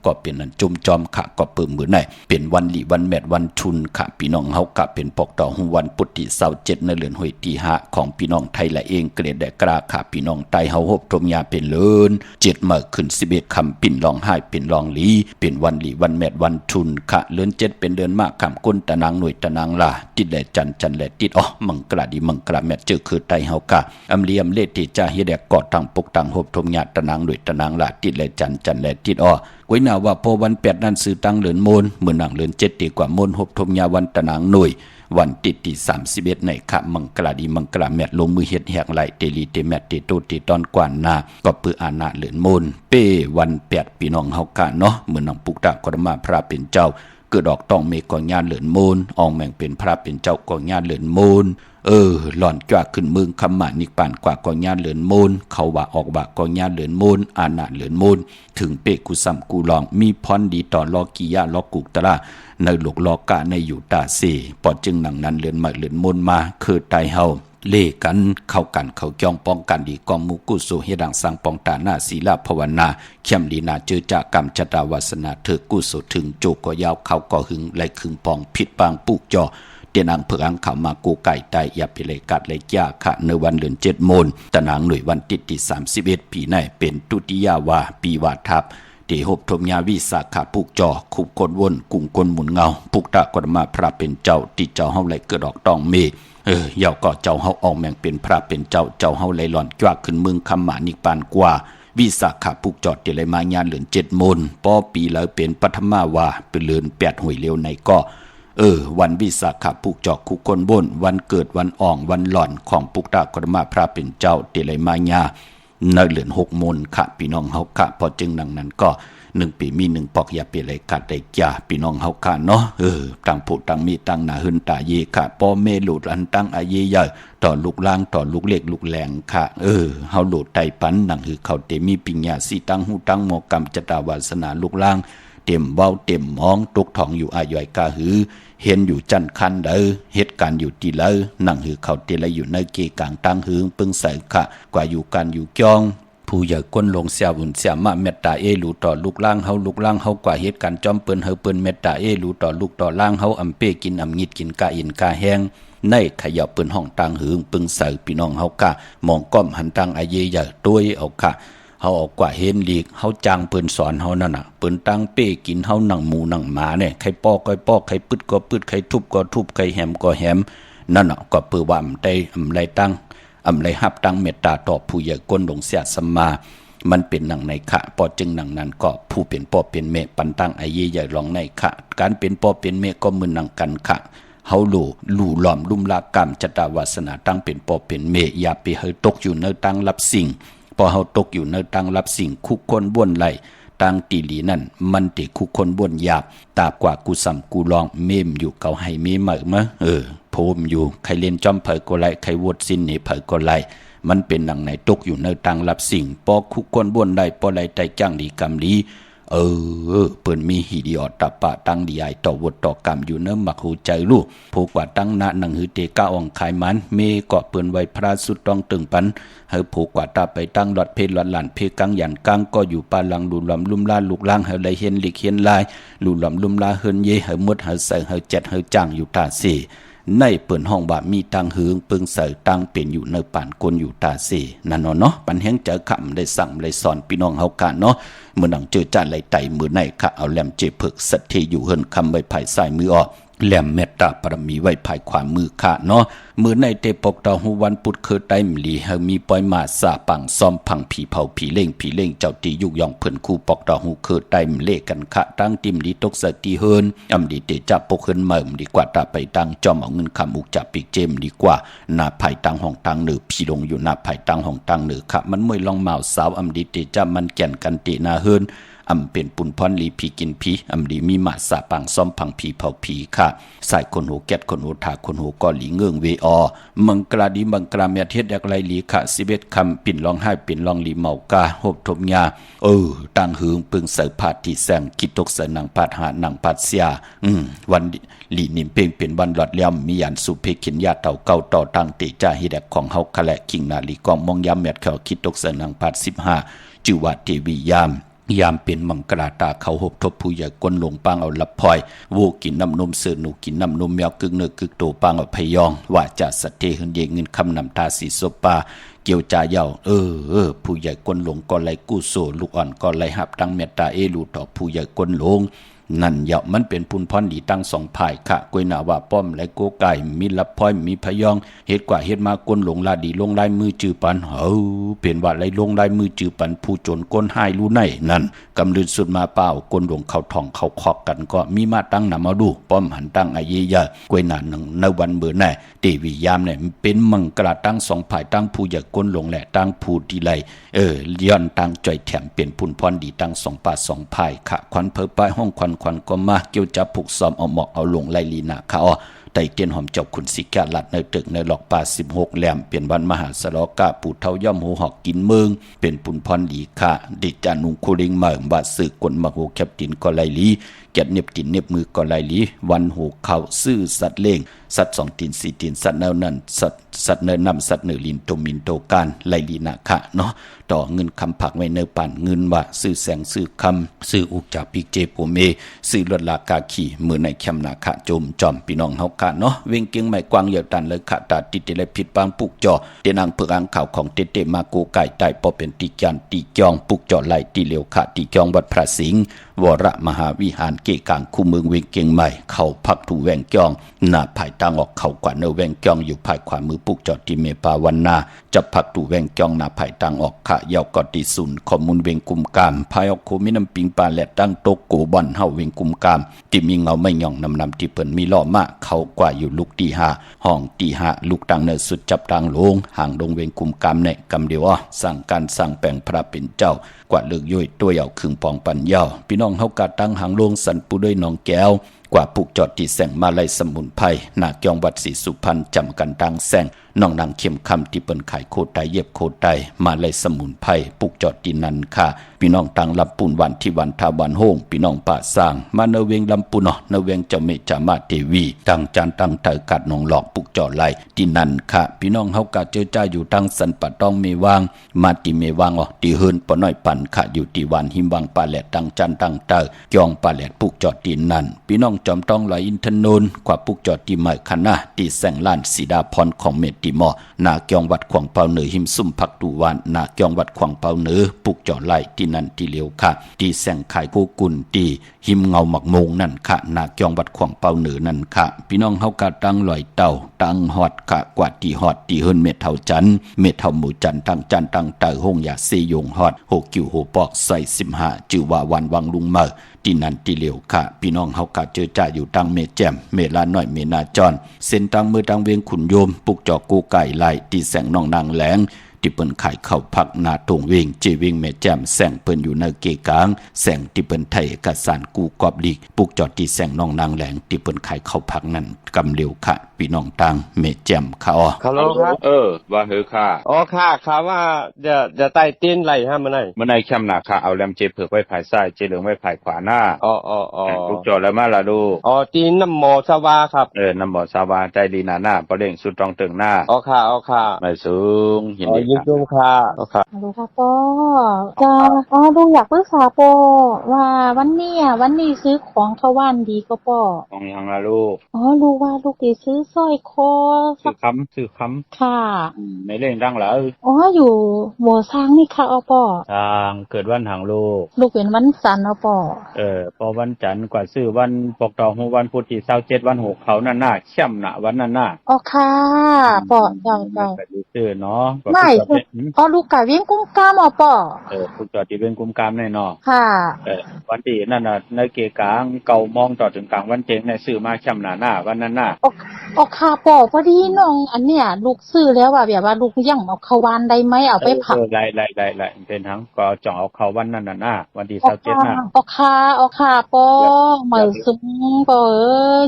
ก็เป็นนั่นจุ่มจอมค่ะก็เปิ่มมือไหนเป็นวันหลีวันแมดวันชุนค่ะพี่น้องเฮากะเป็นปอกต่อหุวันปุติเสาร์7ในเดือนหวยตี5ของพี่น้องไทยละเองเกรดแดกราค่ะพี่น้องไตเฮาฮบทมยาเป็นเลิน7มื้อขึ้น11คำปิ่นร้องไห้เป็นร้องหลีเป็นวันหลีวันแมดวันชุนค่ะเดือน7เป็นเดือนมากคำก้นตะนางหน่วยตะนางล่ะติดแลจันแลติดมังกราดีมังกราแมดเจอคือไตเฮากะอำเลียมเลติจาเฮแดกกอดทางปกทางฮบทมยาตะนางหน่วยตะนางล่ะติดแลจันแลติดก้อยนาว่าพอวัน8นั้นซื้อตังเหลือนโมนเมื่อนางเหลือน7ดีกว่าโมนฮบทมยาวันตะนางหน่วยวันติดที่31ในค่ะมังกราดีมังกราแมดลงมือเฮ็ดแหกไหลเตลีเตแมดเตโตเตตอนกว่านาก็เปืออาณาเหลือนโมนเป้วัน8พี่น้องเฮากะเนาะเมื่อนางปุกตะกรมาพระเป็นเจ้าเกิดออกต้องเมก่อญาณเหลือนโมนอองแม่งเป็นพระเป็นเจ้าก่อญาณเหลือนโมนหล่อนจ้าขึ้นมึงคำหมานิกปานกว่าก่อญาณเหลือนโมนเขาว่าออกว่าก่อญาณเหลือนโมนอาณาเหลือนโมนถึงเปกุสัมกูลองมีพรดีต่อลอกิยะลอกุกตระในหลกลอกะในอยู่ตาเสปอจึงหนังนั้นเลือนมาเลือนมนมาคือไตเฮาเล่กันเข้าจ้องป้องกันดีกองมุกุสุเฮดังสังปองตาหน้าศีลภาวนาเข้มลีนาเจอจากกรรมชะตาวาสนาเธอกุสุถึงโจกก็ยาวเขาก็หึงไหลคึงปองผิดปางปุกจอเตียนางเผืองเขามากูไก่ไตอย่าไปเลยกัดเลยยาค่ะในวันเดือน7โมนตะนางหน่วยวันติดที่31ปีในเป็นตุติยาวาปีวาทับที่หบทมยาวิสาขาปุกจอคุบคนวนกุ่งคนหมุนเงาปุกตะกรมาพระเป็นเจ้าติเจ้าเฮาไหลเกิดออกต้องเมเยาก็เจ้าเฮาออกแมงเป็นพระเป็นเจ้าเฮาไหลหล่อนจวักขึ้นเมืองคำหมานิปานกว่าวิสาขาปุกจอดเตเลยมายานเหลือน7โมนปอปีแล้วเป็นปฐมาวาเป็นเลือน8หวยเร็วในก็วันวิสาขปุกจอกคุกคนบนวันเกิดวันอ่องวันหล่อนของปุกตากรมาพระเป็นเจ้าเตเลยมายาในเหลือน6โมนค่ะพี่น้องเฮาค่ะพอจึงดังนั้นก็1ปีมี1ปอกอย่าเปเลยกัดได้จ้าพี่น้องเฮาค่ะเนาะตั้งผู้ตั้งมีตั้งหน้าหึนตาเยค่ะพ่อแม่หลุดอันตั้งอาเยใหญ่ต่อลูกล่างต่อลูกเล็กลูกแหลงค่ะเฮาหลุดไตปันนั่งคือเขาเตมีปิญญาสิตั้งหูตั้งหมอกรรมจตาวาสนาลูกล่างเต็มเว้าเต็มมองตกทองอยู่อาย่อยกาหือเห็นอยู่จันคันเหตุการณ์อยู่ตีเลยนั่งหือเขาเตละอยู่ในเกกลางตั้งหือปึงใส่ค่ะกว่าอยู่กันอยู่จ้องผู้ใหญ่ก้นลงเสียวุ่นเสียมาเมตตารู้ต่อลูกล่างเฮากว่าเหตุการณ์จอมเปิ้นเฮาเปิ้นเมตตารู้ต่อลูกต่อล่างเฮาอำเป้กินอำงิดกินกาอินกาแห้งในขยับเปิ้นห้องตังหือปึงใส่พี่น้องเฮากะมองก้อมหันตังอาเยใหญ่ตัวเอาค่ะเฮาออกกว่าเห็นหลีกเฮาจางเปิ้นสอนเฮานั่นน่ะเปิ้นตั้งเป้กินเฮานั่งหมูนั่งหมาเนี่ยใครปอกก็ปอกใครปึดก็ปึดใครทุบก็ทุบใครแหมก็แหมนั่นน่ะก็เปื้อว่าได้อำไรตั้งอำไรฮับตั้งเมตตาต่อผู้ใหญ่ก้นลงเสียสมามันเป็นหนังในขะพอจึงหนังนั้นก็ผู้เป็นพ่อเป็นแม่ปันตั้งอาเยใหญ่รองในขะการเป็นพ่อเป็นแม่ก็มือหนังกันขะเฮาหลู่หลอมลุ่มลากรรมจตาวาสนาตั้งเป็นพ่อเป็นแม่อย่าไปเฮตกอยู่ในตั้งรับสิ่งพอเฮาตกอยู่ในตั้งรับสิ่งคุกคนบ้วนไหลตั้งตีหลีนั่นมันติคุกคนบ้วนหยาบตากว่ากูสัมกูลองเมมอยู่เกาให้เมเหมะโพมอยู่ใครเล่นจอมเผยก็ไหลใครวดสิ้นนี่เผยก็ไหลมันเป็นหนังไหนตกอยู่ในตังรับสิ่งปอคุกคนบ้วนได้ปอไหลใจจ้างดีกรรมดีเปิ้นมีหิดีออตปะตั้งดีใหญ่ต่อวดต่อกรรมอยู่เนื้อหมักหูใจลูกผูกว่าตั้งณหนังหือเตก้าอ่องขายมันเมเกาะเปิ้นไว้พระสุดต้องตึงปันเฮาผูกว่าตาไปตั้งหลอดเพลหลอดหลานเพกังหยันกังก็อยู่ปาลังดูหลอมลุ่มล่าลูกล่างเฮาเลยเห็นหลีกเห็นลายลูหลอมลุ่มล่าเฮินเยเฮามุดเฮาใส่เฮาเจ็ดเฮาจ้างอยู่ตาเสในเปิ่นห้องบ่ามีตังหืงปึงใส่ตังเป็นอยู่ในป่านกลอยู่ตาเสนั่นเนาะปันแห้งเจอคำได้สั่งได้สอนพี่น้องเฮากะเนาะเมื่อหนังเจอจ่าไหลไตมือในค่ะเอาแหลมเจเพิกสัตเทอยู่เฮินคำไว้ภายซ้ายมือออกแหลมเมตตาปรมีไว้ภายขวามือค่ะเนาะมือในเตปกตอหูวันปุดคือไตมลีเฮามีปอยมาสาปังซ้อมพังผีเผาผีเล่งเจ้าตียุกยองเพิ่นคู่ปอกตอหูคือไตมเลกันค่ะตั้งติมลีตกสติเฮินอำดีเตจับปกเฮินเมิ่มดีกว่าตาไปตั้งจอมเอาเงินคำอุกจับปีกเจมดีกว่าหน้าภายตั้งห้องตั้งเหนือพี่ลงอยู่หน้าภายตั้งห้องตั้งเหนือค่ะมันมวยลองเมาสาวอำดีเตจับมันแก่นกันตินาเฮิน อำเป็นปุ่นพรลีผีกินผีอำดีมีหมาสาปังซ้อมพังผีเผาผีค่ะสายคนหูแก๊ดคนหูถาคนหูกอหลีเงื่องเวอมังกราดีมังกราเมียเทศอยากไรลีค่ะ11คำปิ่นร้องไห้ปิ่นร้องลีเมากาหบทมยาต่างหืงปึงเสือผาดที่แสงคิดตกเสือหนังผาดหาหนังผาดเสียวันลีนิมเพ่งเป็นวันหลอดเลี่ยมมียันสุเพขินยาเต่าเก้าต่อตั้งติจาฮิแดกของเฮาคะแลคิงนาลีกองมองยามเม็ดเขาคิดตกเสือหนังผาด15จือว่าเทวียามเป็นมังกราตาเขาหบทบผู้ใหญ่กวนหลงปางเอาลับพลอยวูกินน้ำนมเสือหนูกินน้ำนมแมวกึกเนื้อกึกโตปางเอาพยองว่าจะสะเทหึนเยเงินคำนำตาสีโซปาเกี่ยวจ่าเยาผู้ใหญ่กวนหลงก็ไล่กู้โซลูกอ่อนก็ไล่หับตั้งเมตตาลูต่อผู้ใหญ่กวนหลงนั่นเหยามันเป็นปุนพรดีตั้งสองภายค่ะกวยนาว่าป้อมและโกไก่มีลับพ้อยมีพยองเฮ็ดกว่าเฮ็ดมากวนหลงลาดีลงลายมือจือปันเป็นว่าไรลงลายมือจือปันผู้จนก้นหายรู้ในนั่นกำลืนสุดมาเปล่ากวนหลงเขาทองเขาคอกกันก็มีมาตั้งนำมาดูป้อมหันตั้งไอเยียกวยนาในวันเบื่อแน่เทวียามเนี่ยเป็นมังกรตั้งสองภายตั้งผู้ใหญ่กวนหลงแหละตั้งผู้ดีไลย้อนตั้งจ่อยแถมเปลี่ยนปุนพรดีตั้งสองป่าสองภายค่ะควันเพิ่ป้ายห้องควันก็มาเกี่ยวจับผูกซ้อมเอาหมอกเอาลงไล่ลีนาค่ะไต่เตียนหอมเจ้าขุนสิกาลัดในตึกในหลอกป่า16แหลมเปลี่ยนวันมหาสลอกะปูเท่าย่อมหูหอกกินเมืองเป็นปุนพรดีค่ะดิจานุงคุริงเมืองบาสึกกวนมาโหแคปตินก็ไล่ลีเก็บเน็บตินเน็บมือก็ไล่ลีวันหูเข่าซื่อสัตว์เล่งสัตว์2 ตีน 4 ตีนสัตว์เนื้อนั่นสัตว์เนื้อนำสัตว์เนื้อลินโตมินโตการไล่ลีนาค่ะเนาะต่อเงินคำผักไว้เนื้อปั่นเงินว่าซื้อแสงซื้อคำซื้ออุกจาปิกเจโปเมซื้อลดลากาขี่มือในแคมนาคะโจมจอมพี่น้องเฮาค่ะเนาะเวงเกียงใหม่กวางเหยียบตันเลยค่ะตาติดเลยผิดปางปุกจอเตนางเผือกอ่างข่าวของเตมาโกไก่ใต้ปอเป็นติจันติจองปุกจอไหลติเหลียวค่ะติจองวัดพระสิงห์วรมหาวิหารเกกางคู่เมืองเวงเกียงใหม่เข้าพักถูแวงจองหน้าภายตางออกเข้ากว่าเนแวงจองอยู่ภายขวามือปุกจอติเมปาวันนาจะพักถูแวงจองหน้าภายตางออกค่ะยาวกอติสุนขอมูลเวงกุมกามภายออกโคมิน้ำปิงปลาแหลตั้งโตโกบอนเฮาเวงกุมกามที่มีเงาไม่ย่องนำที่เปิ้นมีล้อมาเข้ากว่าอยู่ลูกตี5ห้องตี5ลูกตังเนสุดจับตังลงห่างลงเวงกุมกามเนี่ยกำเดียวสั่งการสั่งแปลงพระเป็นเจ้ากว่าเลือกย่อยตัวเหยาครึ่งปองปันเยาพี่น้องเฮากะตั้งหางลงสันปูด้วยน้องแก้วกว่าปุกจอดที่แสงมาลัยสมุนไพรนาเกียงวัดศรีสุพรรณจำกันตั้งแสงน้องนางเข้มคำที่เปิ้นขายโคไตเย็บโคไตมาลัยสมุนไพรปุกจอดที่นั้นค่ะพี่น้องตังลำปูนวันที่วันทาวันโฮงพี่น้องป่าสร้างมาเนเวงลำปูนเนเวงเจ้าเมจามาเทวีตั้งจานตั้งเตอกัดน้องหลอกปุกจอดไหลที่นั้นค่ะพี่น้องเฮากะเจอจ้าอยู่ตั้งสันปะต้องเมวางมาติเมวางที่เฮินปอน้อยปันค่ะอยู่ที่วันหิมวังปาแหลดตั้งจันตั้งเตอจองปาแหลดปุกจอดที่นั้นพี่น้องจอมต้องไหลอินทนนท์กว่าปุกจอดที่ไม้คณะที่แสงล้านสีดาพรของเมติมอนาเกียงวัดขวางเปาเหนือหิมซุ่มพักตูวันนาเกียงวัดขวางเปาเหนือปุกจอดไหลที่นั้นที่เลียวค่ะที่แสงขายโกกุลที่หิมเงาหมักมงนั่นค่ะนาเกียงวัดขวางเปาเหนือนั่นค่ะพี่น้องเฮากะตั้งลอยเต่าตั้งฮอดค่ะกว่าที่ฮอดที่เฮิรนเม็ดเท่าจันเม็ดเท่าหมูจันตั้งจันตั้งเตอห้องยาเซยงฮอดโหกิวโหปอกใส่15จือว่าวันวังลุงเมอที่นั่นที่เหลียวค่ะพี่น้องเฮากะเจอจ่าอยู่ตั้งเมแจมเมลาน้อยเมนาจอนเส้นตั้งมือตั้งเวียงขุนโยมปุกจอกกูไก่ไหลที่แสงน้องนางแหลงที่เปิ้นขายเข้าพักนาตรงเวงเจวิงแม่แจ่มแสงเปิ้นอยู่ในเกกลางแสงที่เปิ้นไทยเอกสารกูกอบลีกปุกจอดที่แสงน้องนางแหลงที่เปิ้นขายเข้าพักนั้นกำเร็วค่ะพี่น้องตังแม่แจ่มค่ะฮัลโหลครับว่าเฮอค่ะค่ะว่าจะไต่ตีนไหลห้ามมันในแคมป์นาค่ะเอาแรมเจเผือกไว้ภายซ้ายเจเหลืองไว้ภายขวาหน้าลูกจอแล้วมาล่ะลูกตีนน้ำหมอสวาครับน้ำหมอสวาใจดีหน้าประเด้งสุดตรงตึงหน้าค่ะไม่สูงยินดียินดีค่ะฮัลโหลค่ะป้อลุงอยากปรึกษาป้อว่าวันนี้ซื้อของเข้าบ้านดีก็ป้อของยังล่ะลูกลูกว่าลูกสิซื้อสร้อยคอซื้อคำค่ะในเรื่องดังเหรออยู่บ่อช้างนี่ค่ะป้อช้างเกิดวันหางลูกเป็นวันจันทร์ป้อพอวันจันทร์กว่าซื้อวันปกตองฮู้วันพุธที่27วัน6เขานั่นน่ะเข้มน่ะวันนั้นน่ะค่ะป้อจ้าไปซื้อเนาะไม่ลูกกะเวียงกุ้มกามป้อลูกจอดที่เวียงกุ้มกามแน่เนาะค่ะวันที่นั่นน่ะในเกกลางเก่ามองต่อถึงกลางวันเจงในซื้อมาเข้มหน้าวันนั้นน่ะ เอาค่ะปอพอดีน้องอันเนี้ยลูกซื้อแล้วว่าแบบว่าลูกยังเอาเข้าวานได้ไหมเอาไปผัก ไล่เป็นทั้งก็จ่องเอาเขาวันนั้นน่ะวันที่ เอา 27น่ะ เอาค่ะปอเหมือซุ้มปอ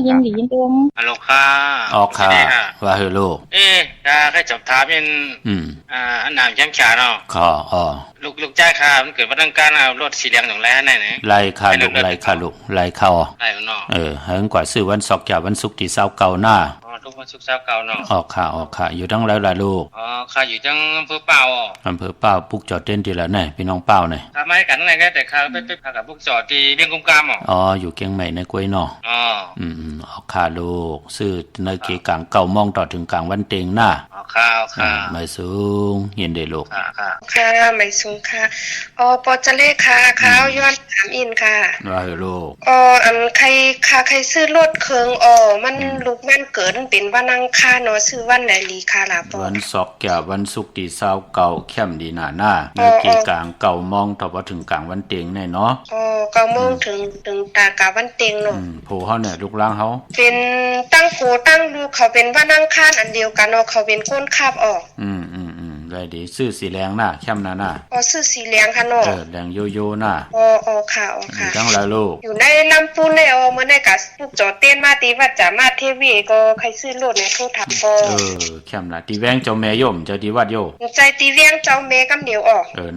ยินดียินดี ฮัลโหลค่ะ ออกค่ะว่าเฮอลูก ถ้าใครจับถามเป็น อันนามย้ำฉาเนาะ ขออ๋อ ลูกจ้าค่ะมันเกิดวันอังคารเอารถสีเหลืองของไรไหนเนี่ย ไล่ค่ะลูกไล่ค่ะลูกไล่เข้า ไรเนาะ เฮิงกว่าซื้อวันศอกจากวันศุกร์ที่29หน้า ทุกวันศุกร์เช้าเก่าเนาะ ออกค่ะอยู่ทั้งแล้วล่ะลูก ค่ะอยู่จังอำเภอเป่าอำเภอเป้าปุกจอดเต้นทีละไหนพี่น้องเป้าไหน ทำไมกันอะไรกันแต่ค่ะไปพากับพวกจอดที่เบี้ยงกุมกามอยู่เกียงใหม่ในกล้วยนอออกค่ะลูกซื้อในเกกลาง9 โมงต่อถึงกลางวันเต็งหน้าค่ะไม่สูงเห็นได้ลูกค่ะไม่สูงค่ะปอจะเลขค่ะข้าวย้อน3 อินค่ะว่าลูกใครซื้อรถเครื่องมันลูกมันเกิดเป็นวันอังคารเนาะซื้อวันไหนลีค่ะล่ะปอวันศอกแก่วันศุกร์ที่29เข้มดีหน้าในเกกลาง9 โมงต่อถึงกลางวันเต็งแน่เนาะ9 โมงถึงตากะวันเต็งเนาะโผเฮาเนี่ยลูกหลานเฮาเป็นตั้งโกตั้งลูกเขาเป็นวันอังคารอันเดียวกันเนาะเขาเป็นก้นคาบออกได้ดีซื้อสีแดงหน้าเข้มหน้าซื้อสีเหลืองค่ะเนาะแดงโยโย่หน้าค่ะจังหลายลูกอยู่ในน้ำปูนในมื้อในกะปลูกจอเต้นมาตีวัดจะมาเทวีก็ใครซื้อรถเนี่ยโทรถามเข้มละตีแวงเจ้าแม่ย่อมเจ้าที่วัดโยใจตีแวงเจ้าแม่กำเดียว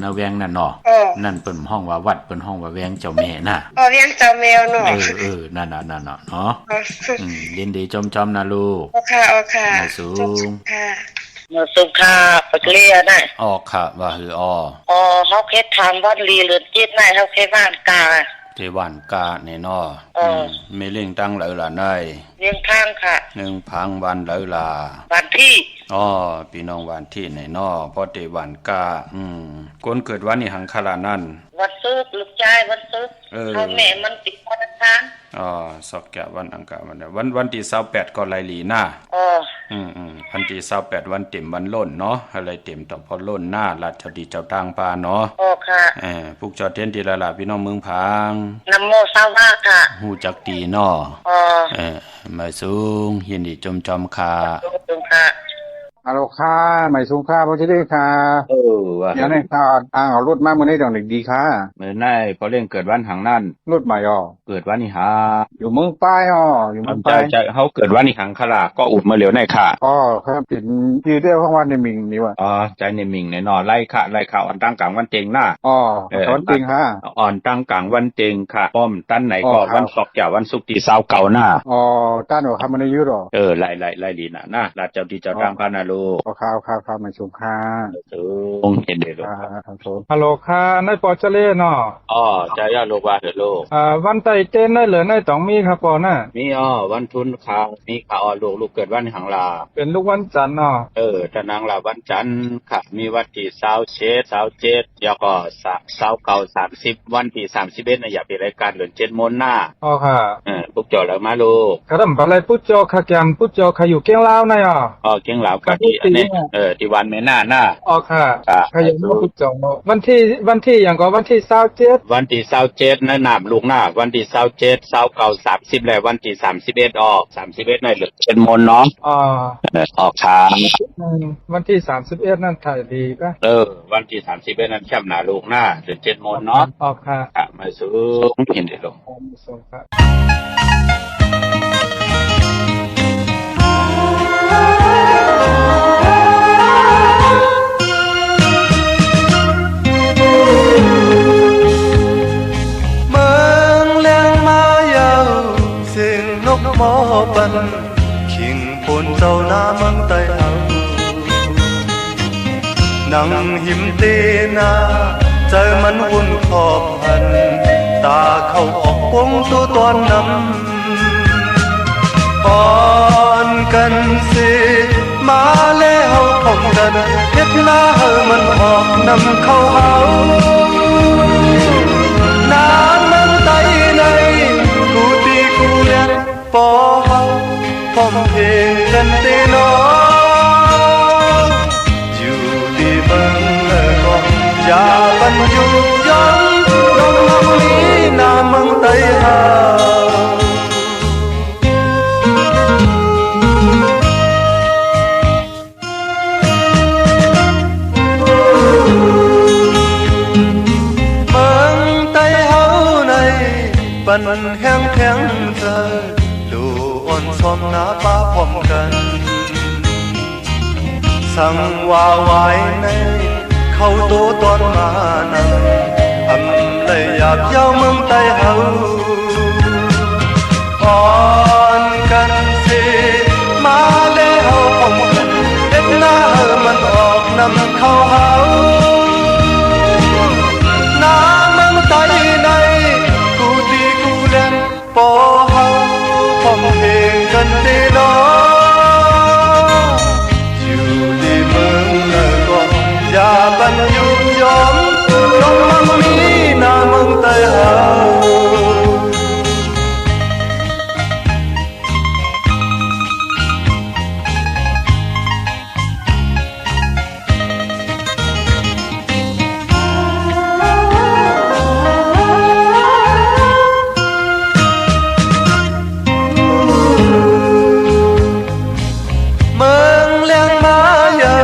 นาแวงนั่นเนาะนั่นเปิ้นห้องว่าวัดเปิ้นห้องว่าแวงเจ้าแม่น่ะแวงเจ้าแมวเนาะนั่นเนาะยินดีจอมนะลูกค่ะสูงค่ะสุขาปกเลียได้ค่ะว่าฮือเฮาเฮ็ดทางวัดลีหรือจิตได้เฮาเฮ็ดบ้านกาเทวันกาแน่นอไม่เล่งตั้งเลยล่ะนายเลี้ยงทางค่ะ1พังวันเลยล่ะวันที่พี่น้องวันที่แน่นอเพราะเทวันกาคนเกิดวันนี้หังคารานั่นวันศุกร์ลูกชายวันศุกร์พ่อแม่มันติดวันอังคารสอกแก่วันอังคารวันที่28ก็ไล่หลีหน้าวันที่28วันเต็มวันล้นเนาะอะไรเต็มต่อพอล้นหน้าราชดีเจ้าทางปาเนาะค่ะพวกจอดเทียนทีละล่ะพี่น้องเมืองพางนโมสาวาค่ะฮู้จักดีเนาะมาสูงยินดีจอมค่ะฮัลโหลค่ะหมายสูงค่ะพอจะได้ค่ะว่าอย่างนี้ค่ะเอารถมาเมื่อนี้ดอกดีค่ะเมื่อไหร่พอเล่นเกิดวันหังนั่นรถใหม่เกิดวันนี้หาอยู่เมืองป้ายอยู่เมืองป้ายใจเขาเกิดวันนี้หังคลาก็อุดมาเหลียวในค่ะครับเป็นที่เรียกว่าวันในมิงนี่ว่ะใจในมิงแน่นอนไล่ค่ะอ่อนตั้งกลางวันเจงหน้าวันเจงค่ะอ่อนตั้งกลางวันเจงค่ะป้อมตั้นไหนก็วันศอกแก่วันศุกร์ที่29หน้าตั้นครับมันอยู่หรอไล่ดีนะราชเจ้าที่เจ้าทางพานาโลข้าวมาชมค่ะเห็นเด้อฮัลโหลค่ะนายปอจะเล่เนาะใจย่าโลว่าเด้อโลวันไตเจนได้เหลือในต้องมีครับปอน่ะมีวันทุนข่าวมีข่าวลูกเกิดวันหังลาเป็นลูกวันจันทร์เนาะตะนางลาวันจันทร์ค่ะมีวันที่27แล้วก็29 30วันที่31น่ะอย่าไปรายการเหลือน7 โมงหน้าค่ะปุ๊กจอแล้วมาลูกครับบ่ไรปุ๊กจอค่ะแกมปุ๊กจอค่ะอยู่เกียงลาวน่ะเกียงลาวก็ที่ที่วันแม่หน้าค่ะขยันปุ๊กจอวันที่อย่างก็วันที่27วันที่27นั่นนับลูกหน้าวันที่27 29 30และวันที่3131น่ะเหลือ7 โมงเนาะค่ะวันที่31นั่นถ่ายดีป่ะวันที่31นั้นแคบหน้าลูกหน้าเหลือ7 โมงเนาะค่ะมาสู้เห็นได้ลงมอปันขิงปนเจ้าหน้าเมืองไต้เฮานังหิมเตนาใจมันวุ่นขอบหันตาเข้าออกวงตัวตอนนำอ่อนกันสิมาแล้วพบกันเฮ็ดหน้าเฮามันออกนำเข้าเฮานานเมืองไต้ในกูตีกูเลียนปอเฮาพร้อมเพลงกันเตน้องอยู่ที่เมืองก็อย่าบรรยุย้อนน้องเฮานี้หน้าเมืองไต้เฮา ปันแห้งแข็งเธอดูอ่อนซ้อมหน้าป้าพร้อมกันสั่งว่าไว้ในเข้าโตตอนมานั่งอำเลยอยากเย้าเมืองใต้เฮาอ่อนกันสิมาแล้วพร้อมกันเด็กหน้าเฮามันออกนำเข้าเฮาหน้าเมืองใต้ในกูตีกูเล่นปอเฮาพร้อมเพลงกันดีเนาะอย่าบันยุบยอมลงมั่งมีหน้าเมืองใต้เฮาเมืองเลี้ยงมาเยา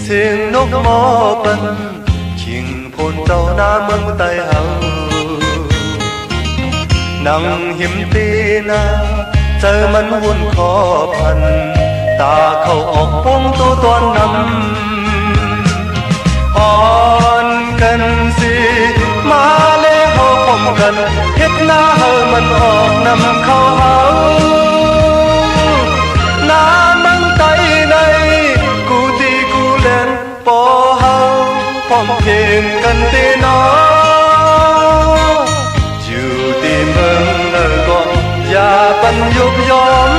เสียงนกหมอปันขิงพูนเจ้าหน้าเมืองใต้เฮานั่งหิมตีนาเจอมันวุ่นคอพันตาเข้าออกพงตัวตอนนำอ่อนกันสิมาแล้วเฮาพร้อมกันเฮ็ดหน้าเฮามันออกนำเข้าเฮาหน้าเมืองใต้ในกูตีกูเล่นปอเฮาพร้อมเพลงกันตีน้ออยู่ที่เมืองเนอก็อย่าปันยุบยอม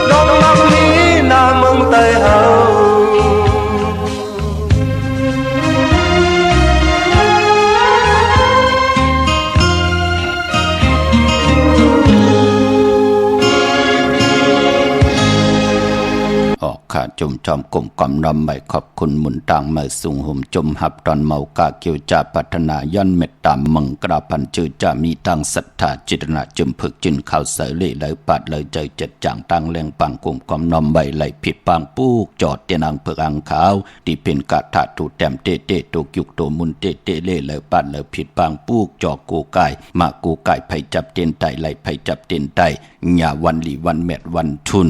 ลองมั่งมีหน้าเมืองใต้เฮาข้าจุมจอมกลมกล่อมน้อมใบขอบคุณหมุนต่างมาสูงห่มจมหับตอนเมากาเกียวจ่าพัฒนาย่อนเม็ดตามมังกราพันจือจะมีตั้งศรัทธาจิตนาจุมผึกจินข่าวเสรีเลยปัดเลยใจเจ็ดจางตั้งแรงปังกลมกล่อมน้อมใบไหลผิดปังปูกจอดเตียนังเผือกอังขาวที่เป็นกะถาถูแต้มเตเตตกยุกโตมุนเตเตเล่เลยปัดเลยผิดปังปูกจอกูไก่มากูไก่ไผจับเตียนไตไหลไผจับเตียนไตหญ้าวันหลีวันเม็ดวันทุน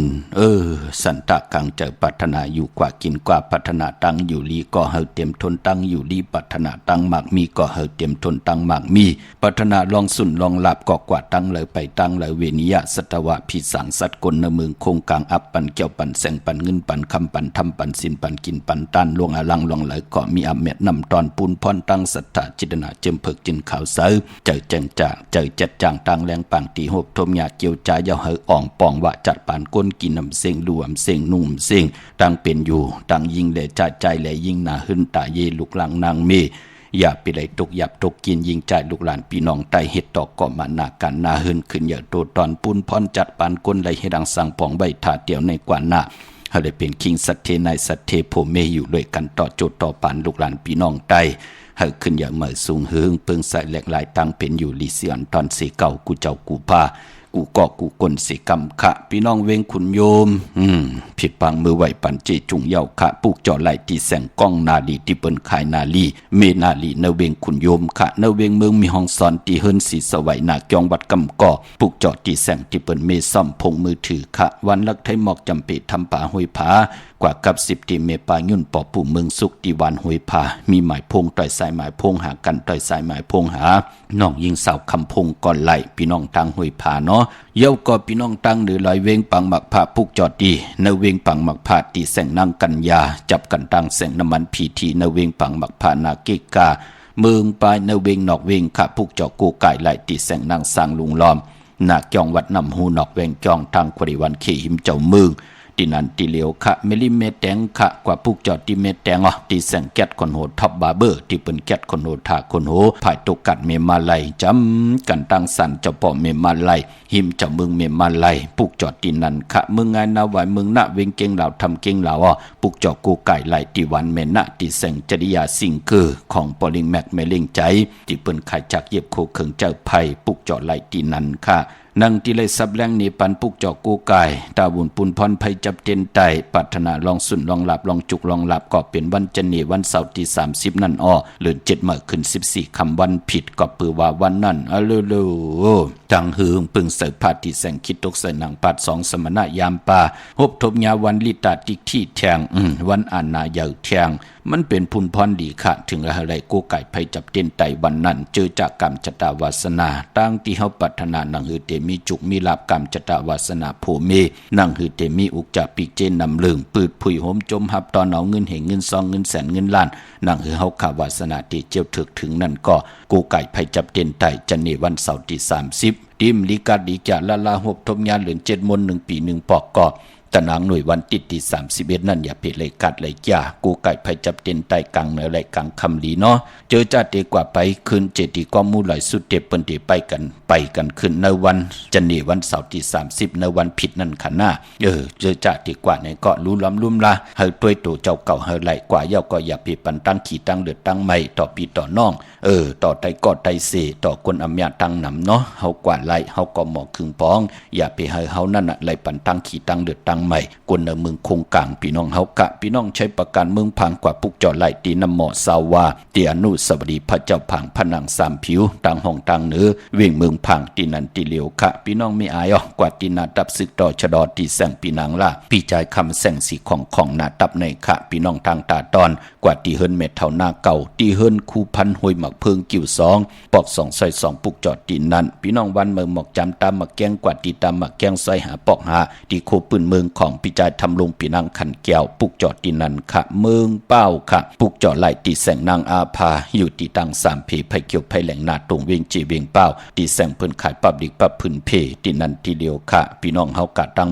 สันตะกังเจอพัฒนาอยู่กว่ากินกว่าพัฒนาตั้งอยู่ลีก็เฮาเต็มทนตั้งอยู่ลีพัฒนาตั้งมากมีก็เฮาเต็มทนตั้งมากมีพัฒนาลองสุนลองหลับก็กว่าตั้งเลยไปตั้งเลยเวนิยะสัตวะพิสังสัตกลในเมืองคงกลางอับปันเกี่ยวปันแสงปันเงินปันคำปันทำปันสินปันกินปันตันลวงอลังลวงไหลก็มีอเมตนำตอนปูนพรตั้งศรัทธาจิตนาเจิมเพิกจินข่าวเสือเจอจังจ่างเจอจัดจางตั้งแรงปังตีหบทมยาเกี่ยวใจเยาเฮาอ่องปองว่าจัดปานก้นกินน้ำเสียงรวมเสียงนุ่มเสียงตั้งเป็นอยู่ตั้งยิงเลยจ่าใจเลยยิงหนาหึนตาเยลูกหลังนางเมอย่าไปเลยตกหยับตกกินยิงใจลูกหลานพี่น้องใต้เฮ็ดต่อก่อมานากันนาหึนขึ้นเยอะโตตอนปูนพรจัดปานก้นไหลให้ดังสังปองใบถาเตียวในกว่าหน้าเฮาได้เป็นคิงสัตเทในสัตเทโพเมอยู่ด้วยกันต่อโจทย์ต่อปานลูกหลานพี่น้องใต้เฮาขึ้นอย่างเมื่อสูงหึงเปิงใส่แหลกหลายตั้งเป็นอยู่ลิเซียนตอนสีเก่ากูเจ้ากูพากูก็กูกลสิกรรมขะพี่น้องเวงคุณโยมผิดปังมือไหวปันเจจุงเยาขะปลูกจ่อไหลที่แสงก้องนาลีที่เปิ้นขายนาลีเมนาลีเนเวงคุณโยมขะเนเวงเมืองมีห้องสอนที่เฮิรนสีสวัยนาเกียงวัดกำก่อปลูกจ่อที่แสงที่เปิ้นเมซ่อมพงมือถือขะวันลักไทยหมอกจำเปทำป่าห้วยผากว่ากับ10ที่เมปายุ่นปอปู่เมืองสุขที่วันห้วยผามีหมายพงต่อยสายหมายพงหากันต่อยสายหมายพงหาน้องยิงสาวคำพงก่อนไหลพี่น้องทางห้วยผาเนาะเย้าก็พี่น้องตั้งหรือลอยเวงปังหมักผ้าผูกจอดดีเนเวงปังหมักผ้าตีแสงนางกันยาจับกันตั้งแสงน้ำมันพีทีเนเวงปังหมักผ้านาเกกาเมืองปลายเนเวงนอกเวงขะผูกจอกูไก่ไหลตีแสงนางสร้างลุงล้อมนาเกียงวัดนำหูนอกเวงจองทางควริวันเขหิมเจ้าเมืองที่นันตีเหลียวขะเมลิเมตแตงขะกว่าผูกจอดที่เมตแตงที่แสงแก๊สคนโหดท็อปบาร์เบอร์ที่เป็นแก๊สคนโหดถาคนโหภายตกกัดเมมาไลจำกันตั้งสันเจ้าป่อเมมาไลหิมเจ้าเมืองเมมาไลผูกจอดที่นันขะเมืองไงนาไหวเมืองณเวงเก่งเหล่าทำเก่งเหล่าผูกจอดกูไก่ไหลที่วันเมนะที่แสงจริยาสิงคือของปอลิงแม็กเมลิงใจที่เป็นขายจากเย็บโคเขิงเจ้าไผ่ผูกจอดไหลที่นันขะ นังที่เลยสับแรงนี้ปันปุกจอกกูกายตาบุญปุนพรภัยจับเต็นไตปัฒนาลองสุนลองหลับลองจุกลองหลับก็เป็นวันจันนีวันเสาร์ที่30นั่นอ้อเลื่อน7มื้อขึ้น14ค่ำวันผิดก็ปือว่าวันนั้นเร็วๆจังหืงปึงเสยพาที่แสงคิดตกใส่หนังปัด2สมณะยามป่าฮบทบยาวันลิตาติกที่แทงวันอานาใหญ่แทงมันเป็นพุนพรดีค่ะถึงอะไรกูไก่ภัยจับเต้นไตวันนั้นเจอจากกรรมจตาวาสนาตั้งที่เฮาปรารถนานังหือเตมีจุกมีลาบกรรมจตาวาสนาผู้มีนังหือเตมีอุกจาปิกเจนนำลึงปืดผุยโหมจมหับตอนเอาเงินเหงเงินซองเงินแสนเงินล้านนังหือเฮาขาวาสนาที่เจียวถึกถึงนั่นก็กูไก่ภัยจับเต้นไตจันนีวันเสาร์ที่30ดิมลิกาดีจะละหบทบยานเหลือน7มน1ปี1ปอกก็ตะนางหน่วยวันติดที่31นั่นอย่าเพเลยกัดเลยจ้ากูไก่ภัยจับเต็นไตกังเหนือไหลกังคำลีเนาะเจอจ้าเตกว่าไปคืนเจดีก็มูไหลสุดเตเปิ้นเตไปกันขึ้นในวันจันนีวันเสาร์ที่30ในวันผิดนั่นขณะเจอจ้าเตกว่าในก็รู้ล้ำลุ่มละเฮาต้วยตัวเจ้าเก่าเฮาไหลกว่าเย้าก็อย่าไปปันตั้งขี่ตั้งเลือดตั้งใหม่ต่อปีต่อน้องต่อไตก็ไตเสต่อคนอำยาตั้งนำเนาะเฮากว่าไหลเฮาก็หมอกครึ่งปองอย่าไปเฮานั่นน่ะไหลปันตั้งขี่ตั้งเลือดตั้งใหม่กวนเมืองคงกลางพี่น้องเฮากะพี่น้องใช้ประกันเมืองพังกว่าปุกจอไหลตีน้ำหมอสาวาเตียนุสวดีพระเจ้าพังพนัง3ผิวต่างห้องต่างเหนือเวียงเมืองพังตีนันตีเหลียวค่ะพี่น้องไม่อายกว่าตีนาตับศึกต่อชดอตีแสงปีนางล่ะพี่ใจคำแสงสีของนาตับในค่ะพี่น้องทางตาตอนกว่าตีเฮินเม็ดเท่าหน้าเก่าตีเฮินคู่พันห้วยหมักเพิงกิ่ว2ปอก2ใส่2ปุกจอดตีนันพี่น้องวันเมืองหมอกจำตามหมักแกงกว่าตีตามหมักแกงใส่หาปอกหาตีโคปืนเมืองของพี่ใจทำลงปีนางขันแก้วปุกจอดตีนันค่ะเมืองเป้าค่ะปุกจอดไหลตีแสงนางอาภาอยู่ตีตัง3เพไผเกี่ยวไผแหล่งนาตรงเวียงจีเวียงเป้าตีแสงเพิ่นขายปับดิกปับพื้นเพตีนันตีเดียวค่ะพี่น้องเฮากะตัง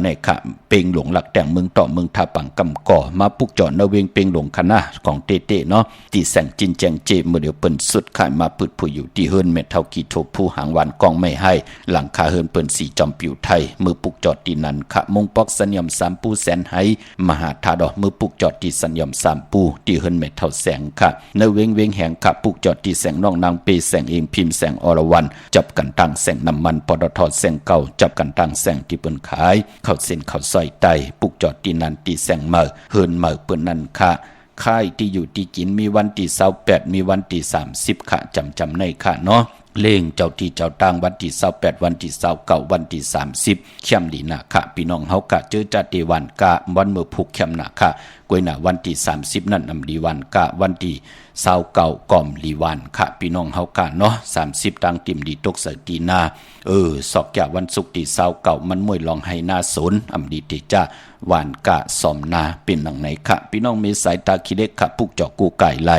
ในค่ะเป่งหลงหลักแต่งเมืองต่อเมืองท่าปังกำก่อมาปุกจอดนเวียงเป่งหลงคณะของเต้เนาะตีแสงจินแจงเจเมื่อเดียวเปิ้นสุดขายมาปึดผู้อยู่ที่เฮินเม็ดเท่ากี่โทผู้หางหวานกองไม่ให้หลังคาเฮินเปิ้นสีจอมปิวไทยมือปุกจอดตีนันค่ะมงปอกสัญญม3ปูแสนให้มหาธาดอกมือปุกจอดตีสัญญม3ปูตีเฮินเม็ดเท่าแสงค่ะในเวงแห่งค่ะปุกจอดตีแสงน้องนางเปแสงเองพิมพ์แสงอรวรรณจับกันตั้งแสงน้ำมันปตทแสงเก่าจับกันตั้งแสงที่เปิ้นขายเข้าเส้นเข้าซอยไตปุกจอดตีนันตีแสงเมื่อเฮินเมื่อเปิ้นนั่นค่ะค่ายที่อยู่ที่กินมีวันที่28มีวันที่30ค่ะจำในค่ะเนาะเล่งเจ้าที่เจ้าต่างวันที่28วันที่29วันที่30เข้มดีนะค่ะพี่น้องเฮากะเจอจัดที่วันกะวันมื้อผูกเข้มนะค่ะกวยหน้าวันที่30นั่นนำดีวันกะวันที่29ก่อมลีวันค่ะพี่น้องเฮากะเนาะ30ตังติ่มดีตกเสตีนาสอกแก่วันศุกร์ที่29มันมวยลองให้หน้าสนอำดีติจ้าวานกะสอมนาเป็นหนังไหนค่ะพี่น้องมีสายตาขี้เล็กค่ะปุกจอกกูไก่ไล่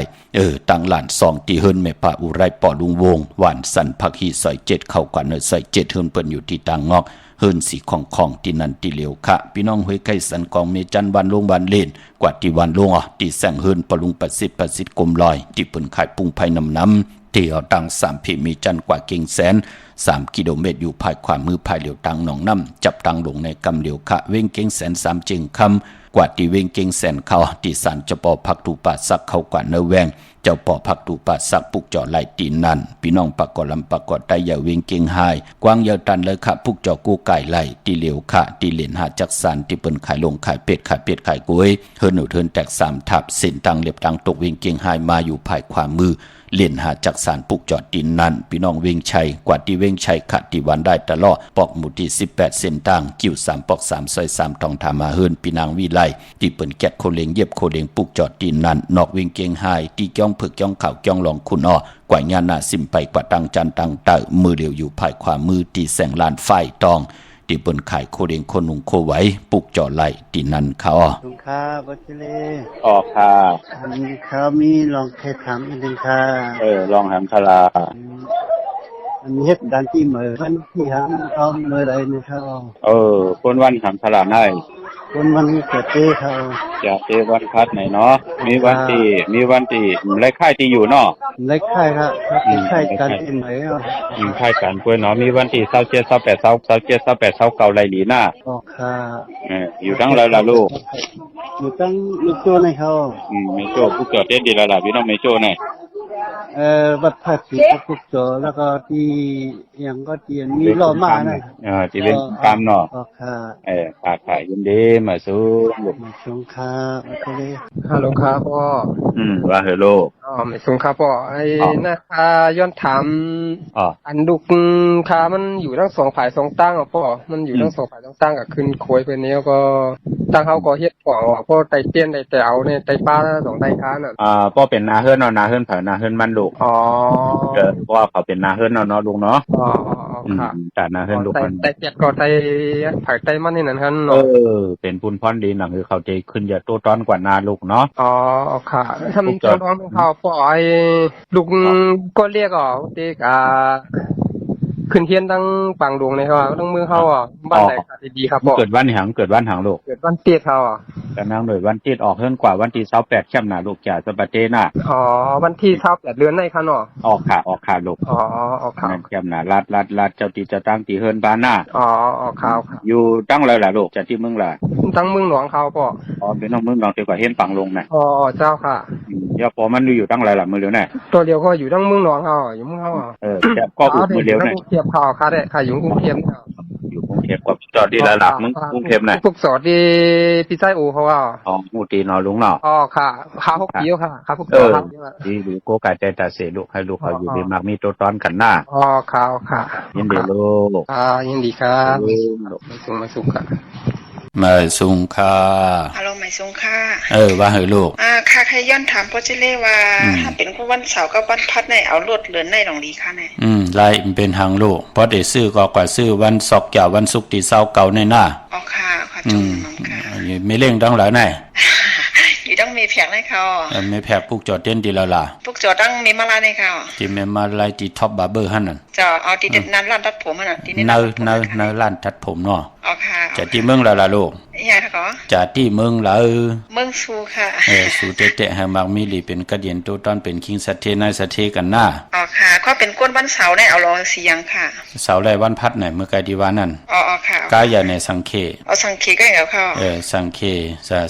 ตังหลาน2ที่เฮินแม่พระอุไรปอลุงวงหวานสันผักฮีซอย7เข้ากว่าเนซอย7เฮินเปิ้นอยู่ที่ต่างงอกเฮินสีของที่นันที่เหลียวค่ะพี่น้องห้วยไข่สันกองเมจันวันลงวันเล่นกว่าที่วันลงที่แสงเฮินปลุงประสิทธิ์กลมลอยที่เปิ้นขายปุ้งไผ่น้ำที่เอาตัง3พีมีจันกว่าเก่งแสน3กิโลเมตรอยู่ภายขวามือภายเหลียวตังหนองน้ำจับตังลงในกำเหลียวค่ะเว้งเก่งแสน3จึงคำกว่าที่เว้งเก่งแสนเขาที่สันจะปอพักตูป่าซักเข้ากว่าเนแวงเจ้าปอพักตูป่าซักปุกจอไหลตีนันพี่น้องปากกอลำปากกอไตอย่าเว้งเก่งหายกว้างยาวตันเลยค่ะปุกจอกูไก่ไหลตีเหลียวค่ะตีเหรียญหาจักสันที่เปิ้นขายลงขายเป็ดขายกล้วยเฮิรนเทินแตก3ทับเส้นตังเล็บตังตกเว้งเก่งหายมาอยู่ภายขวามือเล่นหาจักสารปุกจอดดินนั้นพี่น้องเวงชัยกว่าที่เวงชัยขัดที่วันได้ตลอดปอกหมู่ที่18เส้นต่างกิ้ว3ปอก3ซอย3ทองธามาเฮินพี่นางวิไลที่เปิ้นแกะโคเลงเย็บโคเลงปุกจอดดินนั้นนอกเวงเกียงหายที่จ้องผึกจ้องข่าวจ้องหลองคุณกว่าญาณาสิมไปกว่าตังจันตังเตอมือเดียวอยู่ภายขวามือที่แสงลานไฟตองที่เปิ้นขายโคเลงโคนุงโคไหวปุกจอดไหลที่นั้นเขาลุงค่ะบัดเลออกค่ะอันนี้เขามีลองแค่ถามอีกนึงค่ะลองหำทลาอันนี้เฮ็ดดันที่มื้อวันที่หำเอามื้อใดนี่ครับคนวันหำทลาได้คนวันเกิดเต้เขาจะเตวันพัดไหนเนาะมีวันที่ไล่ค่ายที่อยู่เนาะไล่ค่ายครับค่ายกันที่ไหนค่ายกันป่วยเนาะมีวันที่27 28 29ไล่หลีหน้าค่ะอยู่ทั้งหลายล่ะลูกอยู่ตั้งลูกโจ้ในเขาเมโจ้ผู้เกิดเด็ดดีแล้วล่ะพี่น้องเมโจ้เนี่ย วัดภาษีพุกโจแล้วก็ที่ยังก็ที่มีรอมานะที่เป็นกรรมเนาะค่ะค่ะยินดีมาสู้ลูกมาสงค่ะมาก็เลยฮัลโหลครับพ่อว่าเฮโลไม่สงครับพ่อไอ้นะคะย้อนถามอันดุกค่ะมันอยู่ทั้งสองฝ่ายสองตั้งอ่ะพ่อมันอยู่ทั้งสองฝ่ายสองตั้งกับขึ้นโคยไปนี้ก็ตั้งเขาก็เฮ็ดของพ่อไตเตี้ยนไตเอาเนี่ยไตป้าสองไตค้าน่ะพ่อเป็นนาเฮิรนเนาะนาเฮิรนเผานาเฮิรนมันลูกเพราะว่าเขาเป็นนาเฮิรนเนาะลุงเนาะค่ะแต่นาเฮิรนลูกมันไตเจ็ดก็ไตไผ่ไตมันนี่นั่นครับเป็นปุนพรดีหนังคือเขาจะขึ้นอย่าโตต้อนกว่านาลูกเนาะค่ะทำโตต้อนเขาพ่อไอ้ลูกก็เรียกเด็กขึ้นเทียนตั้งปังดวงเลยครับตั้งมือเขาบ้านไหนดีครับเกิดวันหางลูกเกิดวันเตี้ยเขาแต่นางโดยวันที่ออกเฮิรนกว่าวันที่28เข้มหนาลูกจ่าสปาเตน่ะวันที่28เดือนไหนคะเนาะออกค่ะลูกออกค่ะเข้มหนาลัดเจ้าตีจะตั้งตีเฮิรนบ้านหน้าค่ะอยู่ตั้งเลยล่ะลูกจะที่เมืองล่ะตั้งเมืองหลวงเขาป่ะเป็นน้องเมืองหลวงเกี่ยวกับเฮิรนปังลงน่ะเจ้าค่ะอย่าพอมันอยู่ตั้งไรล่ะมือเดียวน่ะตัวเดียวก็อยู่ตั้งเมืองหลวงเขาอยู่เมืองเขาแต่ก็อุดมือเดียวน่ะเทียบเขาค่ะได้ค่ะอยู่กรุงเทพอยู่กรุงเทพกับจอดที่ระดับมึงกรุงเทพน่ะพวกสอดที่พี่ไส้อูเขาว่ามูตีนอลุงเนาะค่ะข้าวเกี้ยวค่ะข้าวพวกสอดดีหรือโกกาใจตาเสลูกให้ลูกเขาอยู่ดีมากมีตัวตอนกันหน้าค่ะยินดีลูกยินดีครับมาสุขค่ะมาสุงค่ะฮัลโหลมาสุงค่ะว่าให้ลูกค่ะใครย้อนถามพ่อเจเล่ว่าถ้าเป็นวันเสาร์กับวันพัดในเอารถเรือนในหลงดีค่ะเนี่ยไล่เป็นทางลูกเพราะได้ซื้อก็กว่าซื้อวันศอกอย่าวันศุกร์ที่เสาร์เก่าในหน้าค่ะจุ่มน้องค่ะไม่เร่งดังหลายไหนอยู่ต้องมีแผงให้เขาไม่แผกพวกจอดเต้นดีแล้วล่ะพวกจอดต้องมีมาลายให้เขาที่มีมาลายที่ท็อปบาร์เบอร์หั่นน่ะจะเอาที่นั้นร้านตัดผมน่ะที่นี่เนร้านตัดผมเนาะค่ะจะที่เมืองแล้วล่ะลูกยังค่ะจะที่เมืองแล้วเมืองสูค่ะสูเตะให้มักมีหลีเป็นกระเดียนตัวตอนเป็นคิงสะเทนายสะเทกันหน้าค่ะก็เป็นก้นวันเสาร์ได้เอารอเสียงค่ะเสาร์ได้วันพัดไหนเมื่อไกลดีวานั่นค่ะกายอย่าในสังเคสังเคก็อย่างเขาสังเค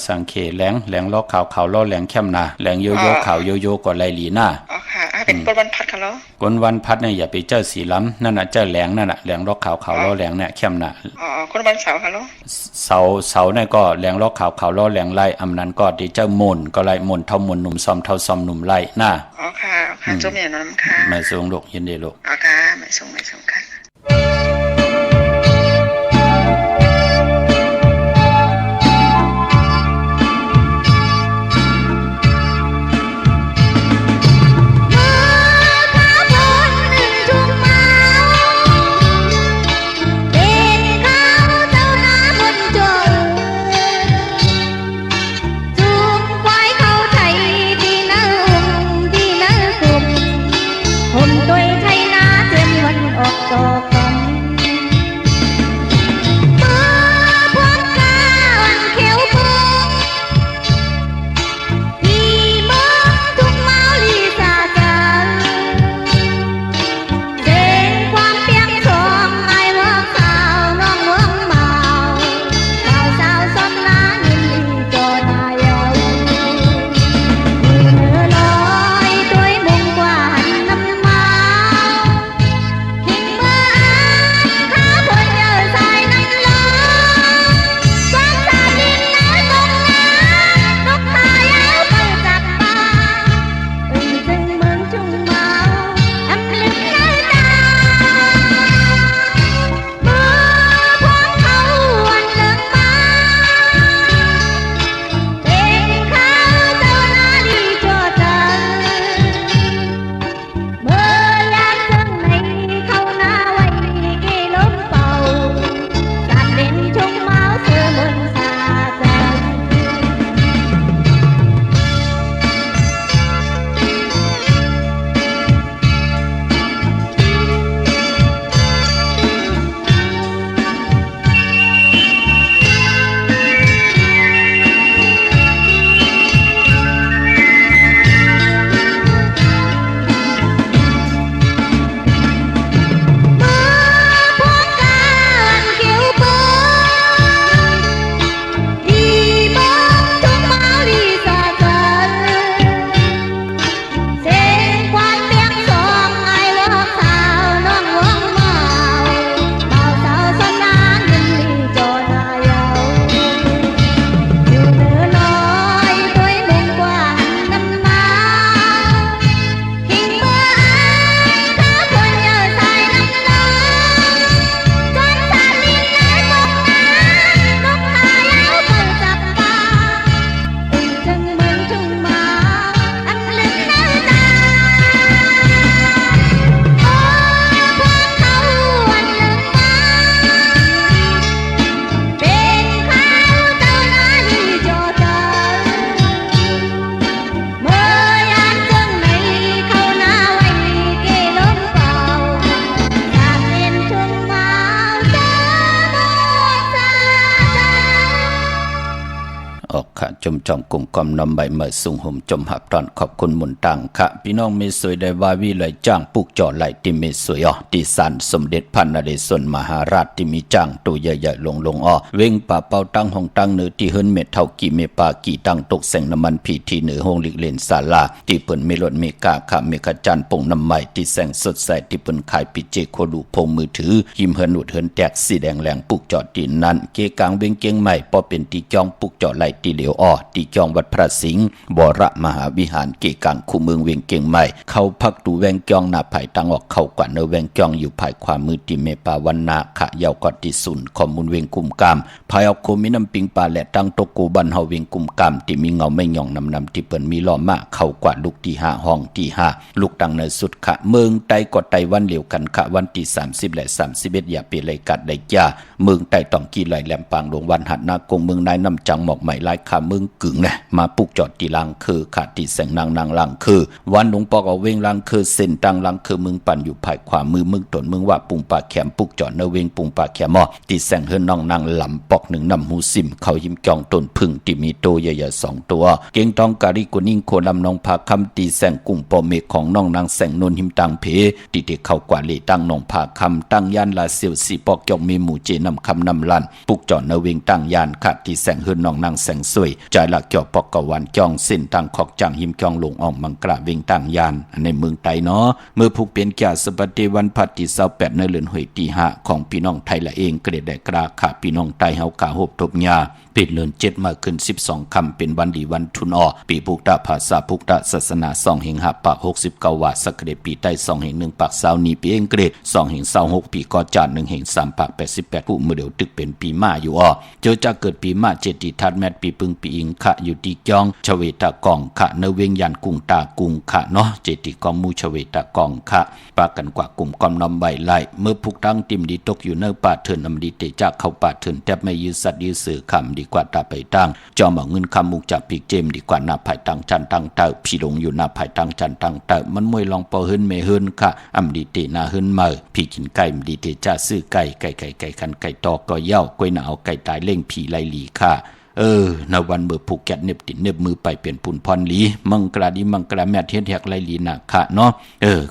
สังเคแหลงล้อขาวล้อแหลงเข้มหน้าแหลงโยโย่ขาวโยโย่กว่าไหลหลีหน้าค่ะเป็นก้นวันพัดค่ะแล้วก้นวันพัดเนี่ยอย่าไปเจ้าสีล้ำนั่นน่ะเจ้าแหลงนั่นน่ะแหลงล้อขาวล้อแหลงเนี่ยเข้มหน้าก้นวันเสาร์ค่ะแล้วเสาเนี่ยก็แหลงล้อขาวล้อแหลงไล่อำนั้นก็ดีเจ้ามนก็ไล่มนเท่ามนหนุ่มซ้อมเท่าซ้อมหนุ่มไล่หน้าค่ะจมอย่างนั้นค่ะมาส่งลูกยินดีลูกค่ะมาส่งค่ะผมโดยไทยนาเต็มวันออกจอ กุ่มกอมนำใบเมื่อสุงห่มจมหับตอนขอบคุณหมุนตังค่ะพี่น้องเมสวยได้ว่าวิเลยจ้างปุกจ่อไหลที่เมสวยที่ศาลสมเด็จพระนเรศวรมหาราชที่มีจ้างตัวใหญ่ๆลงเว้งป่าเป่าตั้งห้องตั้งเนื้อที่เฮิรนเม็ดเท่ากี่เมปากี่ตั้งตกแสงน้ำมันผีที่เหนือห้องลิกเลนศาลาที่เปิ่นเมลดเมกาค่ะเมฆจันทร์ป่งน้ำใหม่ที่แสงสดใสที่เปิ่นขายปิเจโคดูพงมือถือหิมเฮิรนอุดเฮิรนแตกสีแดงแหลงปุกจ่อตีนนั้นเกกางเว้งเกียงใหม่พอเป็นตีจองปุกจ่อไหลตีเหลียวตีจองวัดพระสิงห์บรมหาวิหารเกกางคู่เมืองเวียงเกียงใหม่เข้าพักดูแวงจองหน้าไผ่ตังออกเข้ากว่าเนแวงจองอยู่ภายความมือติเมปาวันนาขะเยาวกอติสุนข้อมูลเวียงกุมกามภายเอาโคมิน้ำปิงปลาและตั้งตกกูบันเฮาเวียงกุมกามที่มีเงาไม่ย่องนำที่เปิ้นมีล้อมะเข้ากว่าลูกที่5ห้องที่5ลูกตังในสุดขะเมืองไต้กอไต้วันเหลียวกันขะวันที่30และ31อย่าเปเลยกัดได้จ้าเมืองไต้ต้องกี่ไหลแหลมปางหลวงวันหัดนากงเมืองนายน้ำจังหมอกใหม่ลายขาเมืองกึ่งนะมาปุกจอดที่ลังคือขาดที่แสงนางลังคือวันหลวงปอกเอาเวงลังคือเส้นตังลังคือเมืองปั่นอยู่ภายขวามือเมืองตนเมืองว่าปุงปากแขมปุกจอดเนเวงปุงปากแขมที่แสงเฮิรนน้องนางลำปอกหนึ่งนำหูซิมเขายิ้มจองต้นพึ่งที่มีโตใหญ่ๆ2ตัวเก่งทองกาลิกุนิ่งโคลำนองพาคำตีแสงกุ้งปอเมฆของน้องนางแสงนนหิมตังเพตีเด็กเข้ากว่าเลตั้งนองพาคำตั้งยานลาเซียวสีปอกจองมีหมู่เจนำคำนำลันปุกจอดเนเวงตั้งยานขัดที่แสงเฮิรนน้องนางแสงสวยใจหลักจอปอกกวันจองเส้นตั้งขอกจังหิมจองลงออกมังกระเวงตั้งยานในเมืองไต้เนาะเมื่อผูกเปลี่ยนแก่สปฏิวันพัดที่28ในเดือนหวยตี5ของพี่น้องไทยละเองเกรดได้กราขาพี่น้องไต้เฮากาหบทบญาเป็นเดือน7มาขึ้น12ค่ำเป็นวันดีวันทุนปีพุกตะภาษาพุกตะศาสนา2แห่ง5ปาก69ว่าสักเดปีใต้2แห่ง1ปาก20นี้ปีเองเกรด2แห่ง26ปีกอจาน1แห่ง3ปาก88ผู้มือเดียวตึกเป็นปีม้าอยู่เจอจะเกิดปีม้า7ติทัดแมตปีปึงปีอิงขะอยู่ที่จองชเวตากองขะเนเวงยันกุงตากุงขะเนาะเจติกองมูชเวตากองขะปากันกว่ากลุ่มกอมนำใบไล่เมื่อพุกตั้งติมดีตกอยู่เนื้อป่าเถินนำดีเตจากเข้าป่าเถินแทบไม่ยืดสัตว์ยืดสื่อคำดีกว่าตาไปตั้งจอมเอาเงินคำมุกจากปีกเจมดีกว่าหน้าภายตั้งจันตั้งเต่าพี่ลงอยู่หน้าภายตั้งจันตั้งเต่ามันมวยลองปอเฮินเมเฮินค่ะอำดีเตนาเฮินเมื่อพี่กินไก่ดีเตจ่าซื้อไก่คันไก่ตอกก็เย่ากล้วยหนาวไก่ตายเล่งผีไล่หลีค่ะในวันเมื่อผูกแกะเน็บติดเน็บมือไปเปลี่ยนปุ่นพรหลีมังกราดีมังกราแม่เทียนแหกไล่หลีหนักค่ะเนาะ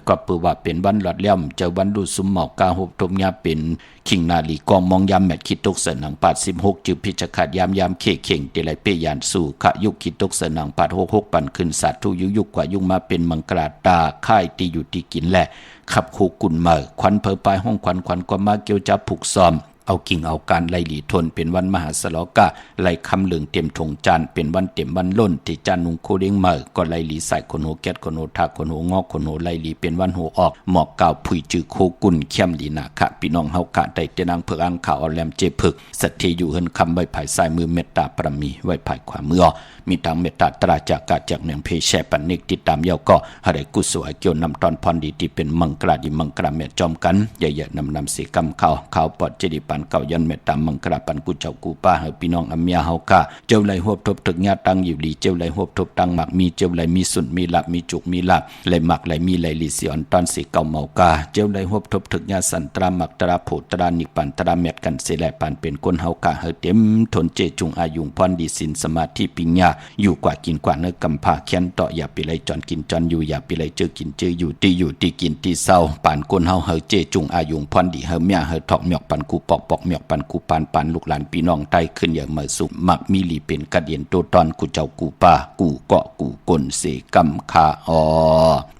ก็เปือว่าเป็นวันหลอดเลี่ยมเจอวันดูสุมหมอกกาหบทมยาเป็นขิงนาลีกองมองยามแมทคิดตกสนัง86จืบพิจขาดยามเข่งเตไลเปยานสู่ขะยุกคิดตกสนัง86ปันขึ้นสัตว์ทุยุกกว่ายุงมาเป็นมังกราตาค่ายตีอยู่ที่กินแหละขับโคกุนเมื่อควันเพอปลายห้องควันก็มาเกี่ยวจับผูกซ้อมเอากิ่งเอาการไล่หลีทนเป็นวันมหาสลกะไล่คำเหลืองเต็มถงจานเป็นวันเต็มวันล้นที่จานนุงโคเด้งเมื่อก็ไล่หลีใส่คนโหแก๊สคนโหทาคนโหงอกคนโหไล่หลีเป็นวันโหออกหมอกเก่าผุยจือโคกุนเข้มหลีนาคะพี่น้องเฮากะได้เตนังเพื่ออังข่าวเอาแลมเจผึกสัตเทอยู่เฮินคำไว้ภายซ้ายมือเมตตาปรมีไว้ภายขวามือมีทางเมตตาตราจากกาจากเนืองเพแชปันนิกติดตามเยาก็หาได้กุศลเกี่ยวนำตอนพรดีที่เป็นมังกราดีมังกราเมตจอมกันใหญ่ๆนำสีกำข่าวปอดเจดีปันเก่ายันเมตตามังกราปันกุเจ้ากูป้าเฮาพี่น้องอเมียเฮากะเจ้าไหลหวบทบถึกญาตังอยู่ดีเจ้าไหลหวบทบตังหมักมีเจ้าไหลมีสุนมีหลับมีจุกมีหลับไหลหมักไหลมีไหลลีเสียนตอนสีเก่าเมากาเจ้าไหลหวบทบถึกญาสันตราหมักตราโผตรานิปันตราเมตกันเสแลปันเป็นคนเฮากะเฮาเต็มทนเจจุงอายุงพรดีสินสมาธิปิญญาอยู่กว่ากินกว่าเนื้อกำพาแค้นต่ออย่าไปเลยจอนกินจอนอยู่อย่าไปเลยเจอกินเจออยู่ตีกินตีเศร้าปานคนเฮาเจจุงอายุงพรดีเฮาเมียเฮาถอกหมอกปันกูปอกหมอกปันกูปานลูกหลานพี่น้องใต้ขึ้นอย่างเมื่อสุมักมีหลีเป็นกระเดียนโตตอนกูเจ้ากูป้ากูเกาะกูกลเสกำคา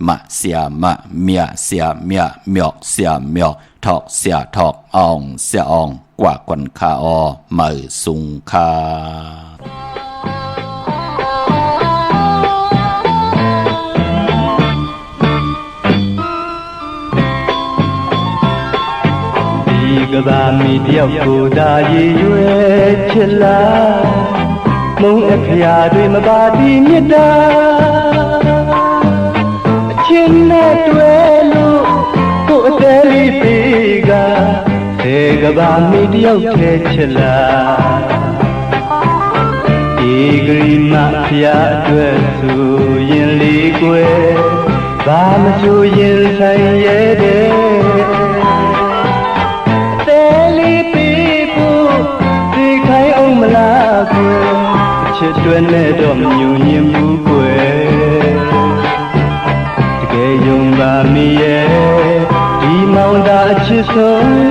มะเสียมะเมียเสียเมียหมอกเสียหมอกถอกเสียถอกอ่องเสียอ่องกว่ากวนคาเมื่อสุงคาကဘာမီတယောက်ကိုဒါရည်ရွယ်ချစ်လားမုံအခရာတွေမပါတီမြတ်တာအချင်းနဲ့တွေ့လို့ကိုယ်အသေးလေးပေးကသေကဘာမီတယောက်ထဲချစ်လားဒီဂရီမဖျားအတွက်ဆိုရင်လေးကွယ်ဘာမဆိုရင်ဆိုင်ရဲတဲ့ချစ် တွက်နဲ့တော့မြူညင်ဘူးကွယ်တကယ်ယုံပါမီရဲ့ဒီမောင်သာအချစ်ဆုံး